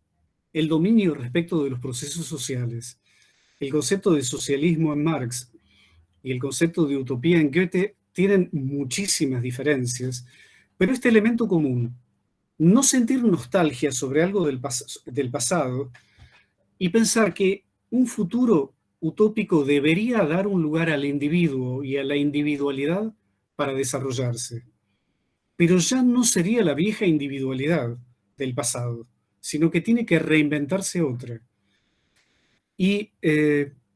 el dominio respecto de los procesos sociales. El concepto de socialismo en Marx y el concepto de utopía en Goethe tienen muchísimas diferencias, pero este elemento común, no sentir nostalgia sobre algo del pasado y pensar que un futuro utópico debería dar un lugar al individuo y a la individualidad para desarrollarse. Pero ya no sería la vieja individualidad del pasado, sino que tiene que reinventarse otra. Y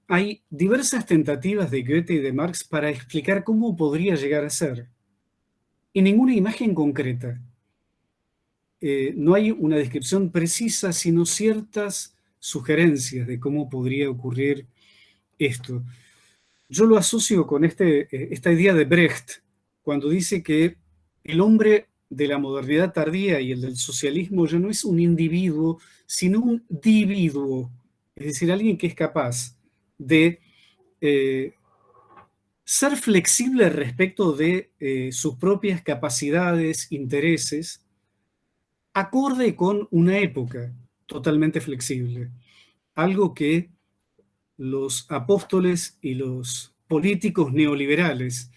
hay diversas tentativas de Goethe y de Marx para explicar cómo podría llegar a ser. Y ninguna imagen concreta. No hay una descripción precisa, sino ciertas sugerencias de cómo podría ocurrir esto. Yo lo asocio con esta idea de Brecht, cuando dice que el hombre de la modernidad tardía y el del socialismo ya no es un individuo, sino un dividuo, es decir, alguien que es capaz de ser flexible respecto de sus propias capacidades, intereses, acorde con una época totalmente flexible. Algo que los apóstoles y los políticos neoliberales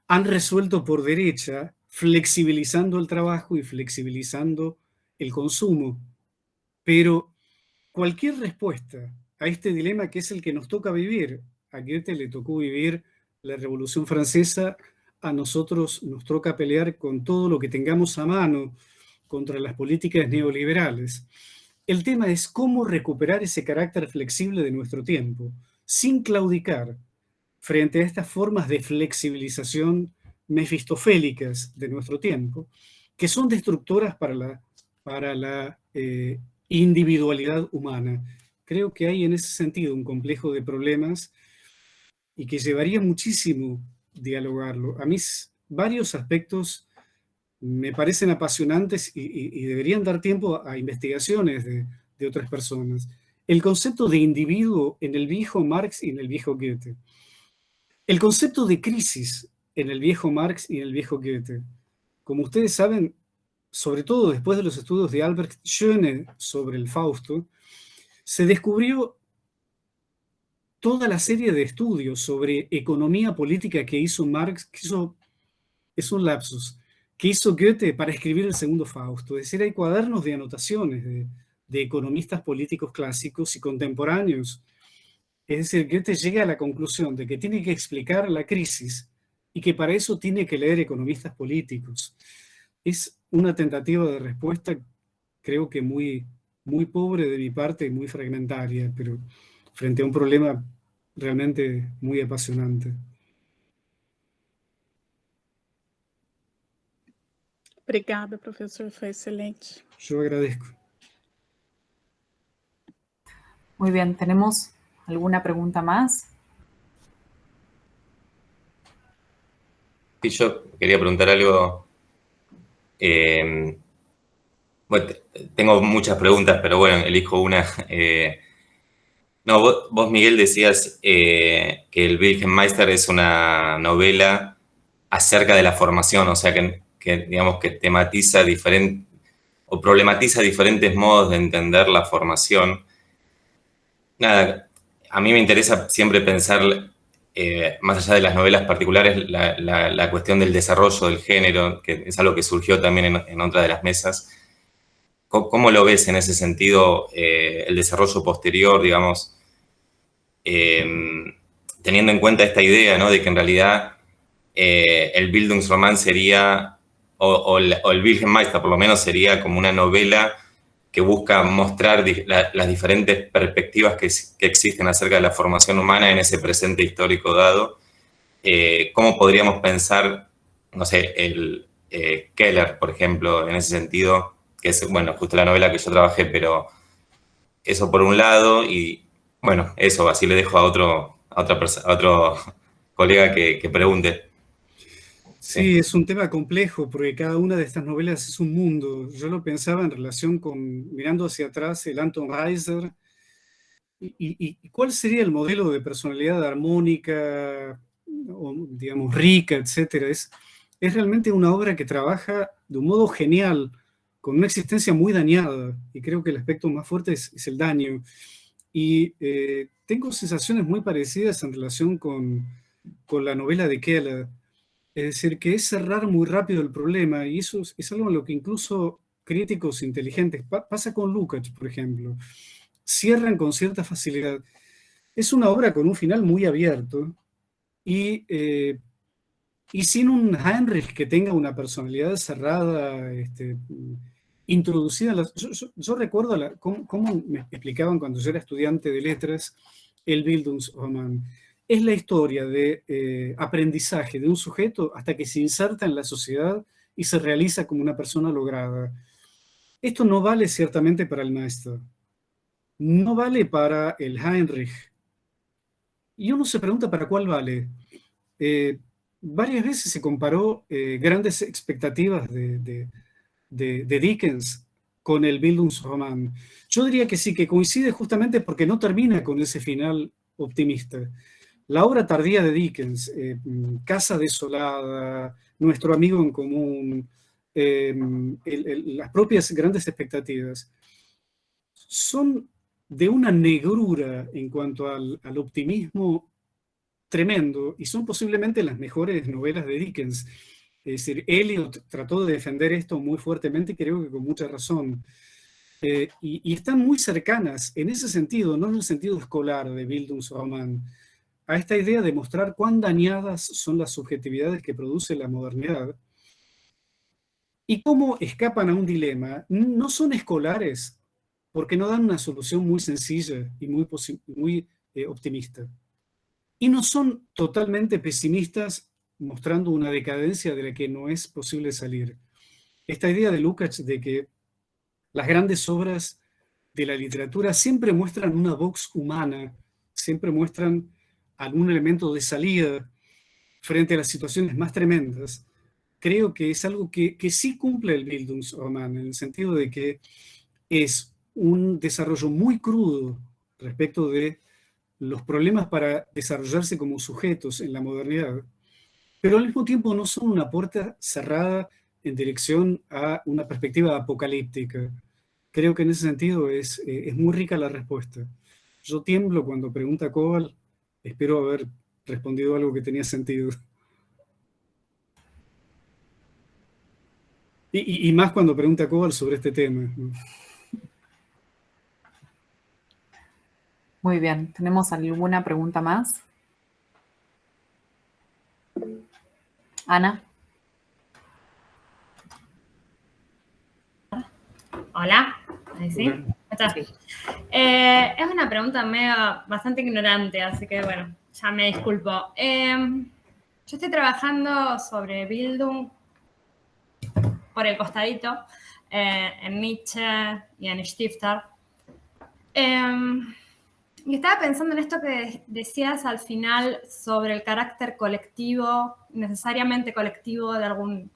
han resuelto por derecha, flexibilizando el trabajo y flexibilizando el consumo. Pero cualquier respuesta a este dilema, que es el que nos toca vivir, a Goethe le tocó vivir la Revolución Francesa, a nosotros nos toca pelear con todo lo que tengamos a mano contra las políticas neoliberales. El tema es cómo recuperar ese carácter flexible de nuestro tiempo, sin claudicar frente a estas formas de flexibilización mefistofélicas de nuestro tiempo, que son destructoras para la individualidad humana. Creo que hay en ese sentido un complejo de problemas y que llevaría muchísimo dialogarlo. A mí varios aspectos me parecen apasionantes y deberían dar tiempo a investigaciones de otras personas. El concepto de individuo en el viejo Marx y en el viejo Goethe. El concepto de crisis en el viejo Marx y en el viejo Goethe. Como ustedes saben, sobre todo después de los estudios de Albert Schöne sobre el Fausto, se descubrió toda la serie de estudios sobre economía política que hizo Marx, es un lapsus, que hizo Goethe para escribir el segundo Fausto. Es decir, hay cuadernos de anotaciones de economistas políticos clásicos y contemporáneos. Es decir, Goethe llega a la conclusión de que tiene que explicar la crisis y que para eso tiene que leer economistas políticos. Es una tentativa de respuesta, creo que muy, muy pobre de mi parte y muy fragmentaria, pero frente a un problema realmente muy apasionante. Obrigada, professor, foi excelente. Yo agradezco. Muy bien, ¿tenemos alguna pregunta más? Sí, yo quería preguntar algo. Bueno, tengo muchas preguntas, pero bueno, elijo una. No, vos, Miguel, decías que el Wilhelm Meister es una novela acerca de la formación, o sea, que digamos que tematiza o problematiza diferentes modos de entender la formación. Nada, a mí me interesa siempre pensar, más allá de las novelas particulares, la cuestión del desarrollo del género, que es algo que surgió también en otra de las mesas. ¿Cómo lo ves en ese sentido, el desarrollo posterior, digamos, teniendo en cuenta esta idea, ¿no?, de que en realidad el Bildungsroman sería, o el Wilhelm Meister por lo menos sería como una novela que busca mostrar las diferentes perspectivas que existen acerca de la formación humana en ese presente histórico dado? ¿Cómo podríamos pensar, no sé, Keller, por ejemplo, en ese sentido, que es, bueno, justo la novela que yo trabajé, pero eso por un lado, y bueno, eso, así le dejo a otro colega que pregunte. Sí, es un tema complejo porque cada una de estas novelas es un mundo. Yo lo pensaba en relación con, mirando hacia atrás, el Anton Reiser, y cuál sería el modelo de personalidad armónica, o, digamos, rica, etcétera. Es realmente una obra que trabaja de un modo genial, con una existencia muy dañada, y creo que el aspecto más fuerte es el daño. Y tengo sensaciones muy parecidas en relación con la novela de Keller. Es decir, que es cerrar muy rápido el problema, y eso es algo en lo que incluso críticos inteligentes, pasa con Lukács, por ejemplo, cierran con cierta facilidad. Es una obra con un final muy abierto, y sin un Heinrich que tenga una personalidad cerrada, introducida. Yo recuerdo cómo me explicaban cuando yo era estudiante de letras el Bildungsroman. Es la historia de aprendizaje de un sujeto hasta que se inserta en la sociedad y se realiza como una persona lograda. Esto no vale ciertamente para el Meister. no vale para el Heinrich. Y uno se pregunta para cuál vale. Varias veces se comparó grandes expectativas de Dickens con el Bildungsroman. Yo diría que sí, que coincide justamente porque no termina con ese final optimista. La obra tardía de Dickens, Casa desolada, Nuestro amigo en común, las propias grandes expectativas, son de una negrura en cuanto al optimismo tremendo, y son posiblemente las mejores novelas de Dickens. Es decir, Eliot trató de defender esto muy fuertemente y creo que con mucha razón. Y están muy cercanas en ese sentido, no en el sentido escolar de Bildungsroman, a esta idea de mostrar cuán dañadas son las subjetividades que produce la modernidad y cómo escapan a un dilema. No son escolares porque no dan una solución muy sencilla y muy optimista. Y no son totalmente pesimistas mostrando una decadencia de la que no es posible salir. Esta idea de Lukács de que las grandes obras de la literatura siempre muestran una vox humana, siempre muestran algún elemento de salida frente a las situaciones más tremendas, creo que es algo que sí cumple el Bildungsroman, en el sentido de que es un desarrollo muy crudo respecto de los problemas para desarrollarse como sujetos en la modernidad, pero al mismo tiempo no son una puerta cerrada en dirección a una perspectiva apocalíptica. Creo que en ese sentido es muy rica la respuesta. Yo tiemblo cuando pregunta Koval, espero haber respondido algo que tenía sentido. Y más cuando pregunta Koval sobre este tema, ¿no? Muy bien, ¿tenemos alguna pregunta más? Ana. Hola, ¿ahí sí? Es una pregunta bastante ignorante, así que bueno, ya me disculpo. Yo estoy trabajando sobre Bildung por el costadito, en Nietzsche y en Stifter. Y estaba pensando en esto que decías al final sobre el carácter colectivo, necesariamente colectivo de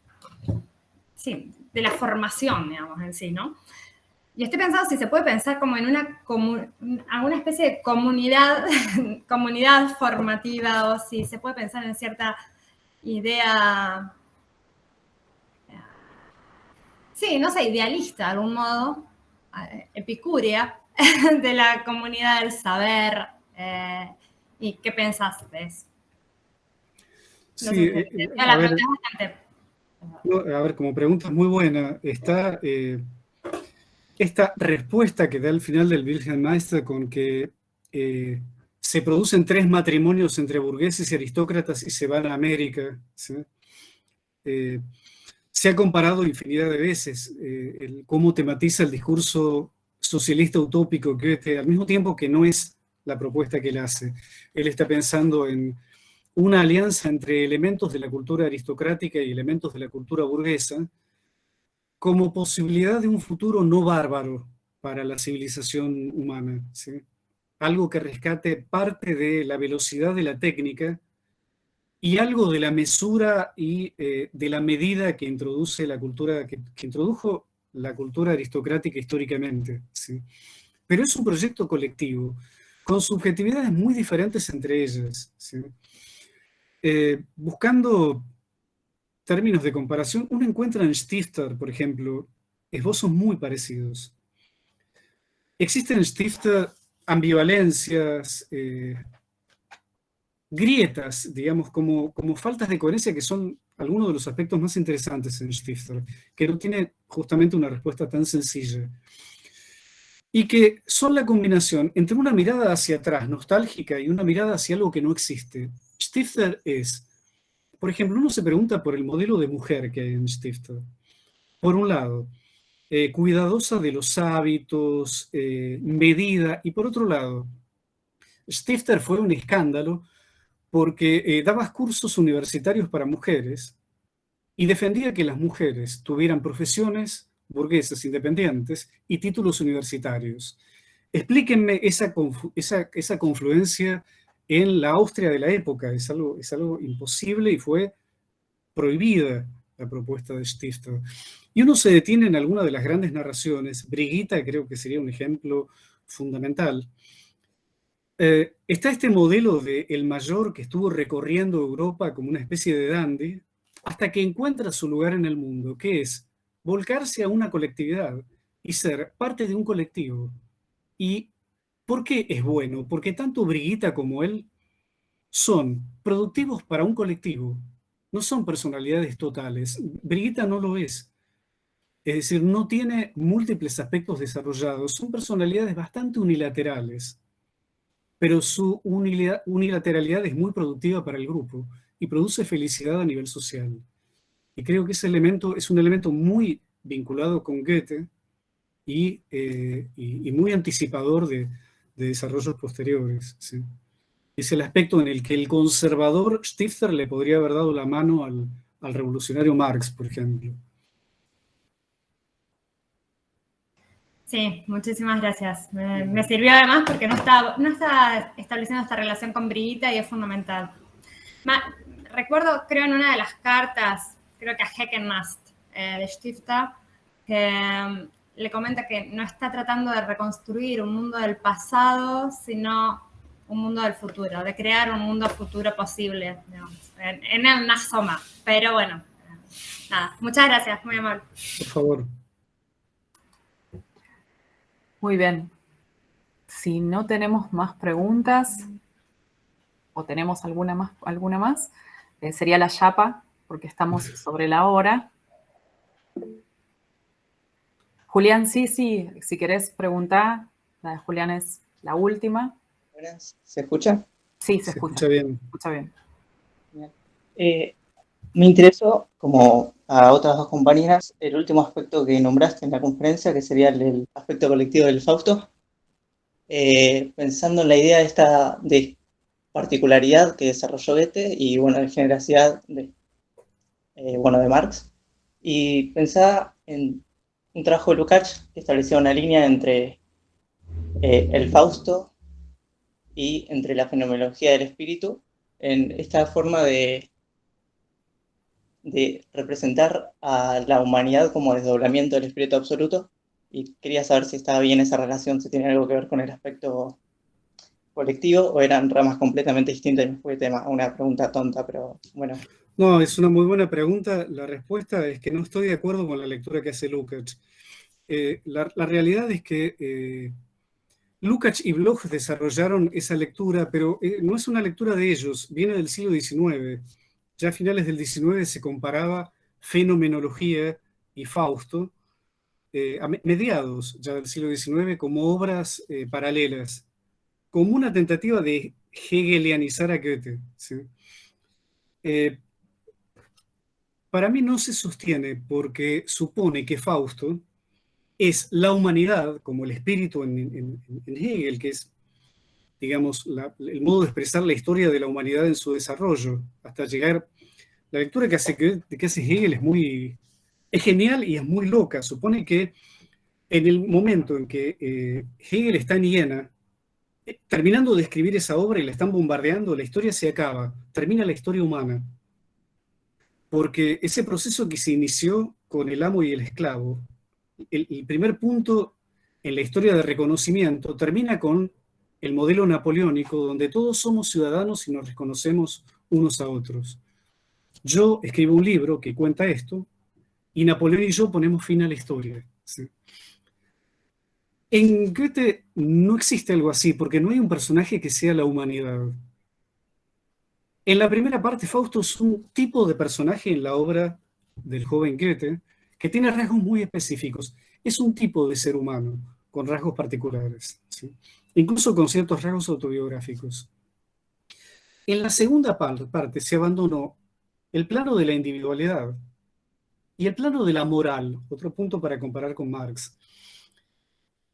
de la formación, digamos, en sí, ¿no? Y estoy pensando si se puede pensar como en alguna especie de comunidad formativa, o si se puede pensar en cierta idea, sí, no sé, idealista de algún modo, epicúrea, de la comunidad del saber. ¿Y qué pensás de eso? No Sí, sé, la pregunta es bastante... a ver, como pregunta es muy buena, está esta respuesta que da al final del Wilhelm Meister con que se producen 3 matrimonios entre burgueses y aristócratas y se van a América, ¿sí? Se ha comparado infinidad de veces cómo tematiza el discurso socialista utópico Goethe, al mismo tiempo que no es la propuesta que él hace. Él está pensando en una alianza entre elementos de la cultura aristocrática y elementos de la cultura burguesa como posibilidad de un futuro no bárbaro para la civilización humana, ¿sí? Algo que rescate parte de la velocidad de la técnica y algo de la mesura y de la medida que introduce la cultura, que introdujo la cultura aristocrática históricamente, ¿sí? Pero es un proyecto colectivo, con subjetividades muy diferentes entre ellas, ¿sí? Buscando términos de comparación, uno encuentra en Stifter, por ejemplo, esbozos muy parecidos. Existen en Stifter ambivalencias, grietas, digamos, como faltas de coherencia que son algunos de los aspectos más interesantes en Stifter, que no tiene justamente una respuesta tan sencilla. Y que son la combinación entre una mirada hacia atrás, nostálgica, y una mirada hacia algo que no existe. Stifter es, por ejemplo, uno se pregunta por el modelo de mujer que hay en Stifter. Por un lado, cuidadosa de los hábitos, medida, y por otro lado, Stifter fue un escándalo porque daba cursos universitarios para mujeres y defendía que las mujeres tuvieran profesiones burguesas independientes y títulos universitarios. Explíquenme esa confluencia en la Austria de la época. Es algo imposible y fue prohibida la propuesta de Stifter. Y uno se detiene en alguna de las grandes narraciones. Brigitta creo que sería un ejemplo fundamental. Está este modelo de el mayor que estuvo recorriendo Europa como una especie de dandy hasta que encuentra su lugar en el mundo, que es volcarse a una colectividad y ser parte de un colectivo. ¿Y por qué es bueno? Porque tanto Brigitta como él son productivos para un colectivo, no son personalidades totales. Brigitta no lo es. Es decir, no tiene múltiples aspectos desarrollados, son personalidades bastante unilaterales, pero su unilateralidad es muy productiva para el grupo y produce felicidad a nivel social. Y creo que ese elemento es un elemento muy vinculado con Goethe y muy anticipador de desarrollos posteriores. ¿Sí? Es el aspecto en el que el conservador Stifter le podría haber dado la mano al revolucionario Marx, por ejemplo. Sí, muchísimas gracias. Me sirvió además porque no estaba estableciendo esta relación con Brigitta y es fundamental. Recuerdo, creo, en una de las cartas, creo que a Heckenmast de Stifter, que le comenta que no está tratando de reconstruir un mundo del pasado, sino un mundo del futuro, de crear un mundo futuro posible, digamos, en una soma. Pero bueno, nada, muchas gracias, muy amable. Por favor. Muy bien. Si no tenemos más preguntas, o tenemos alguna más, sería la chapa, porque estamos sobre la hora. Julián, sí, si querés preguntar, la de Julián es la última. ¿Se escucha? Sí, se escucha bien. Se escucha bien. Me interesó, como a otras dos compañeras, el último aspecto que nombraste en la conferencia, que sería el aspecto colectivo del Fausto. Pensando en la idea de particularidad que desarrolló Goethe y, bueno, de generosidad de Marx. Y pensaba en un trabajo de Lukács que establecía una línea entre el Fausto y entre la fenomenología del espíritu, en esta forma de representar a la humanidad como desdoblamiento del espíritu absoluto, y quería saber si estaba bien esa relación, si tiene algo que ver con el aspecto colectivo o eran ramas completamente distintas. Y me fue una pregunta tonta, pero bueno. No, es una muy buena pregunta. La respuesta es que no estoy de acuerdo con la lectura que hace Lukács. La realidad es que Lukács y Bloch desarrollaron esa lectura, pero no es una lectura de ellos, viene del siglo XIX. Ya a finales del XIX se comparaba fenomenología y Fausto, a mediados ya del siglo XIX, como obras paralelas, como una tentativa de hegelianizar a Goethe. ¿Sí? Para mí no se sostiene porque supone que Fausto es la humanidad, como el espíritu en Hegel, que es, digamos, el modo de expresar la historia de la humanidad en su desarrollo, hasta llegar. La lectura que hace Hegel es genial y es muy loca. Supone que en el momento en que Hegel está en Viena, terminando de escribir esa obra y la están bombardeando, la historia se acaba, termina la historia humana. Porque ese proceso que se inició con el amo y el esclavo, el primer punto en la historia de reconocimiento termina con el modelo napoleónico, donde todos somos ciudadanos y nos reconocemos unos a otros. Yo escribo un libro que cuenta esto, y Napoleón y yo ponemos fin a la historia. ¿Sí? En Goethe no existe algo así, porque no hay un personaje que sea la humanidad. En la primera parte, Fausto es un tipo de personaje en la obra del joven Goethe que tiene rasgos muy específicos. Es un tipo de ser humano con rasgos particulares, ¿sí? Incluso con ciertos rasgos autobiográficos. En la segunda parte se abandonó el plano de la individualidad y el plano de la moral, otro punto para comparar con Marx.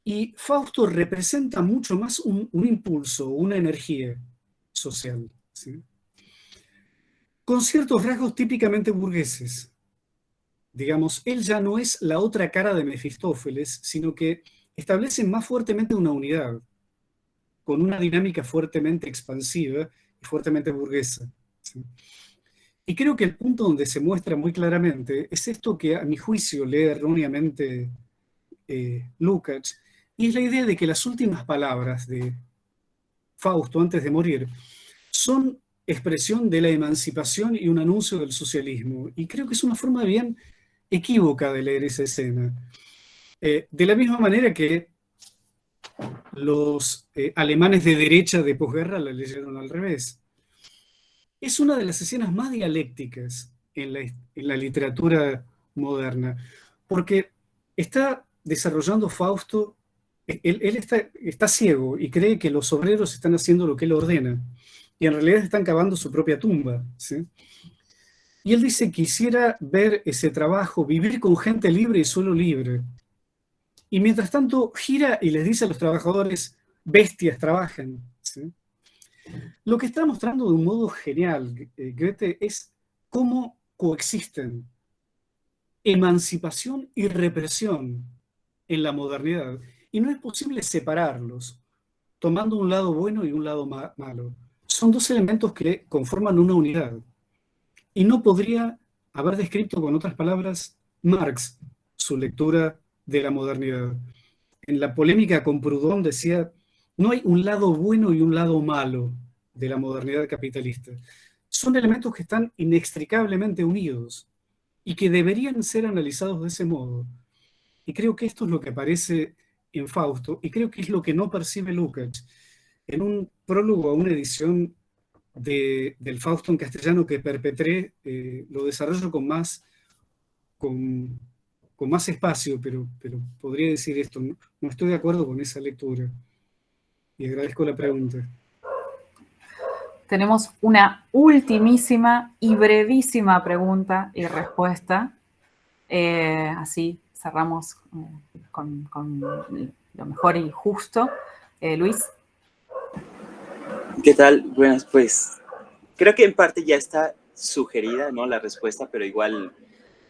Y Fausto representa mucho más un impulso, una energía social, ¿sí? Con ciertos rasgos típicamente burgueses. Digamos, él ya no es la otra cara de Mefistófeles, sino que establecen más fuertemente una unidad, con una dinámica fuertemente expansiva y fuertemente burguesa. ¿Sí? Y creo que el punto donde se muestra muy claramente es esto que a mi juicio lee erróneamente Lukács, y es la idea de que las últimas palabras de Fausto antes de morir son expresión de la emancipación y un anuncio del socialismo. Y creo que es una forma bien equívoca de leer esa escena. De la misma manera que los alemanes de derecha de posguerra la leyeron al revés. Es una de las escenas más dialécticas en la literatura moderna, porque está desarrollando Fausto, él está ciego y cree que los obreros están haciendo lo que él ordena, y en realidad están cavando su propia tumba, ¿sí? Y él dice: quisiera ver ese trabajo, vivir con gente libre y suelo libre. Y mientras tanto gira y les dice a los trabajadores: bestias, trabajen, ¿sí? Lo que está mostrando de un modo genial Goethe es cómo coexisten emancipación y represión en la modernidad. Y no es posible separarlos, tomando un lado bueno y un lado malo. Son dos elementos que conforman una unidad. Y no podría haber descrito con otras palabras Marx su lectura de la modernidad. En la polémica con Proudhon decía: no hay un lado bueno y un lado malo de la modernidad capitalista. Son elementos que están inextricablemente unidos y que deberían ser analizados de ese modo. Y creo que esto es lo que aparece en Fausto, y creo que es lo que no percibe Lukács. En un prólogo a una edición del Fausto en castellano que perpetré, lo desarrollo con más espacio, pero podría decir esto: no estoy de acuerdo con esa lectura. Y agradezco la pregunta. Tenemos una ultimísima y brevísima pregunta y respuesta. Así cerramos con lo mejor y justo. Luis. ¿Qué tal? Buenas, pues creo que en parte ya está sugerida, ¿no?, la respuesta, pero igual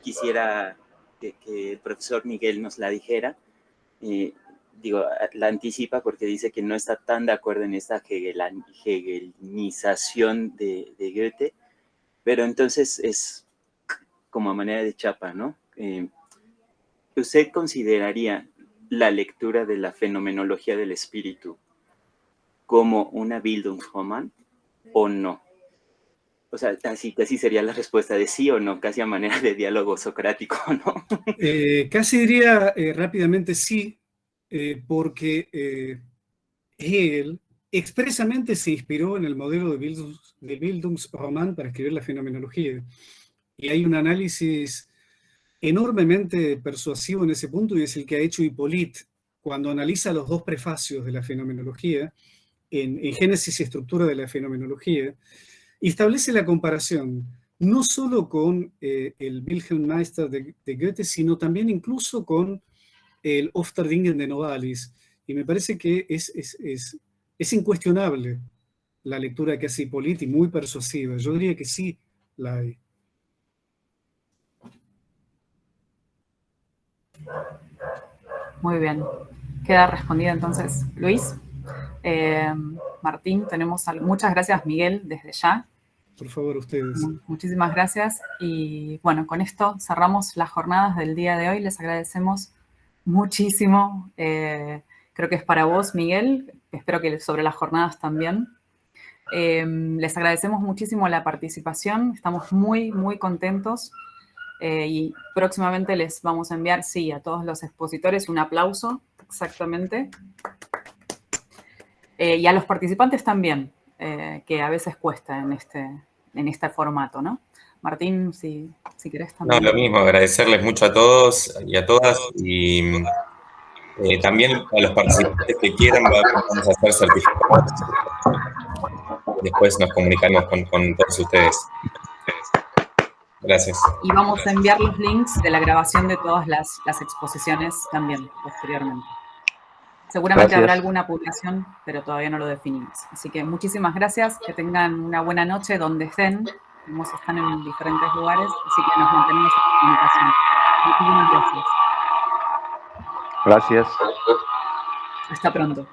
quisiera que el profesor Miguel nos la dijera. La anticipa porque dice que no está tan de acuerdo en esta hegelización de Goethe, pero entonces es como a manera de chapa, ¿no? ¿Usted consideraría la lectura de la fenomenología del espíritu como una Bildungsroman o no? O sea, así sería la respuesta de sí o no, casi a manera de diálogo socrático, ¿no? Casi diría rápidamente sí, porque Hegel expresamente se inspiró en el modelo de Bildungsroman para escribir la fenomenología. Y hay un análisis enormemente persuasivo en ese punto, y es el que ha hecho Hippolyte cuando analiza los dos prefacios de la fenomenología, en Génesis y estructura de la fenomenología, y establece la comparación no solo con el Wilhelm Meister de Goethe, sino también incluso con el Ofterdingen de Novalis. Y me parece que es incuestionable la lectura que hace Hippolyte, y muy persuasiva. Yo diría que sí la hay. Muy bien. Queda respondida entonces, Luis. Martín, muchas gracias, Miguel, desde ya. Por favor, ustedes. Muchísimas gracias. Y bueno, con esto cerramos las jornadas del día de hoy. Les agradecemos muchísimo. Creo que es para vos, Miguel. Espero que sobre las jornadas también. Les agradecemos muchísimo la participación. Estamos muy, muy contentos. Y próximamente les vamos a enviar, sí, a todos los expositores un aplauso, exactamente. Y a los participantes también, que a veces cuesta en este formato, ¿no? Martín, si querés también. No, lo mismo, agradecerles mucho a todos y a todas, y también a los participantes que quieran, vamos a hacer certificados. Después nos comunicaremos con todos ustedes. Gracias. Y vamos a enviar los links de la grabación de todas las exposiciones también, posteriormente. Seguramente habrá alguna publicación, pero todavía no lo definimos. Así que muchísimas gracias, que tengan una buena noche donde estén. Están en diferentes lugares, así que nos mantenemos en comunicación. Muchísimas gracias. Gracias. Hasta pronto.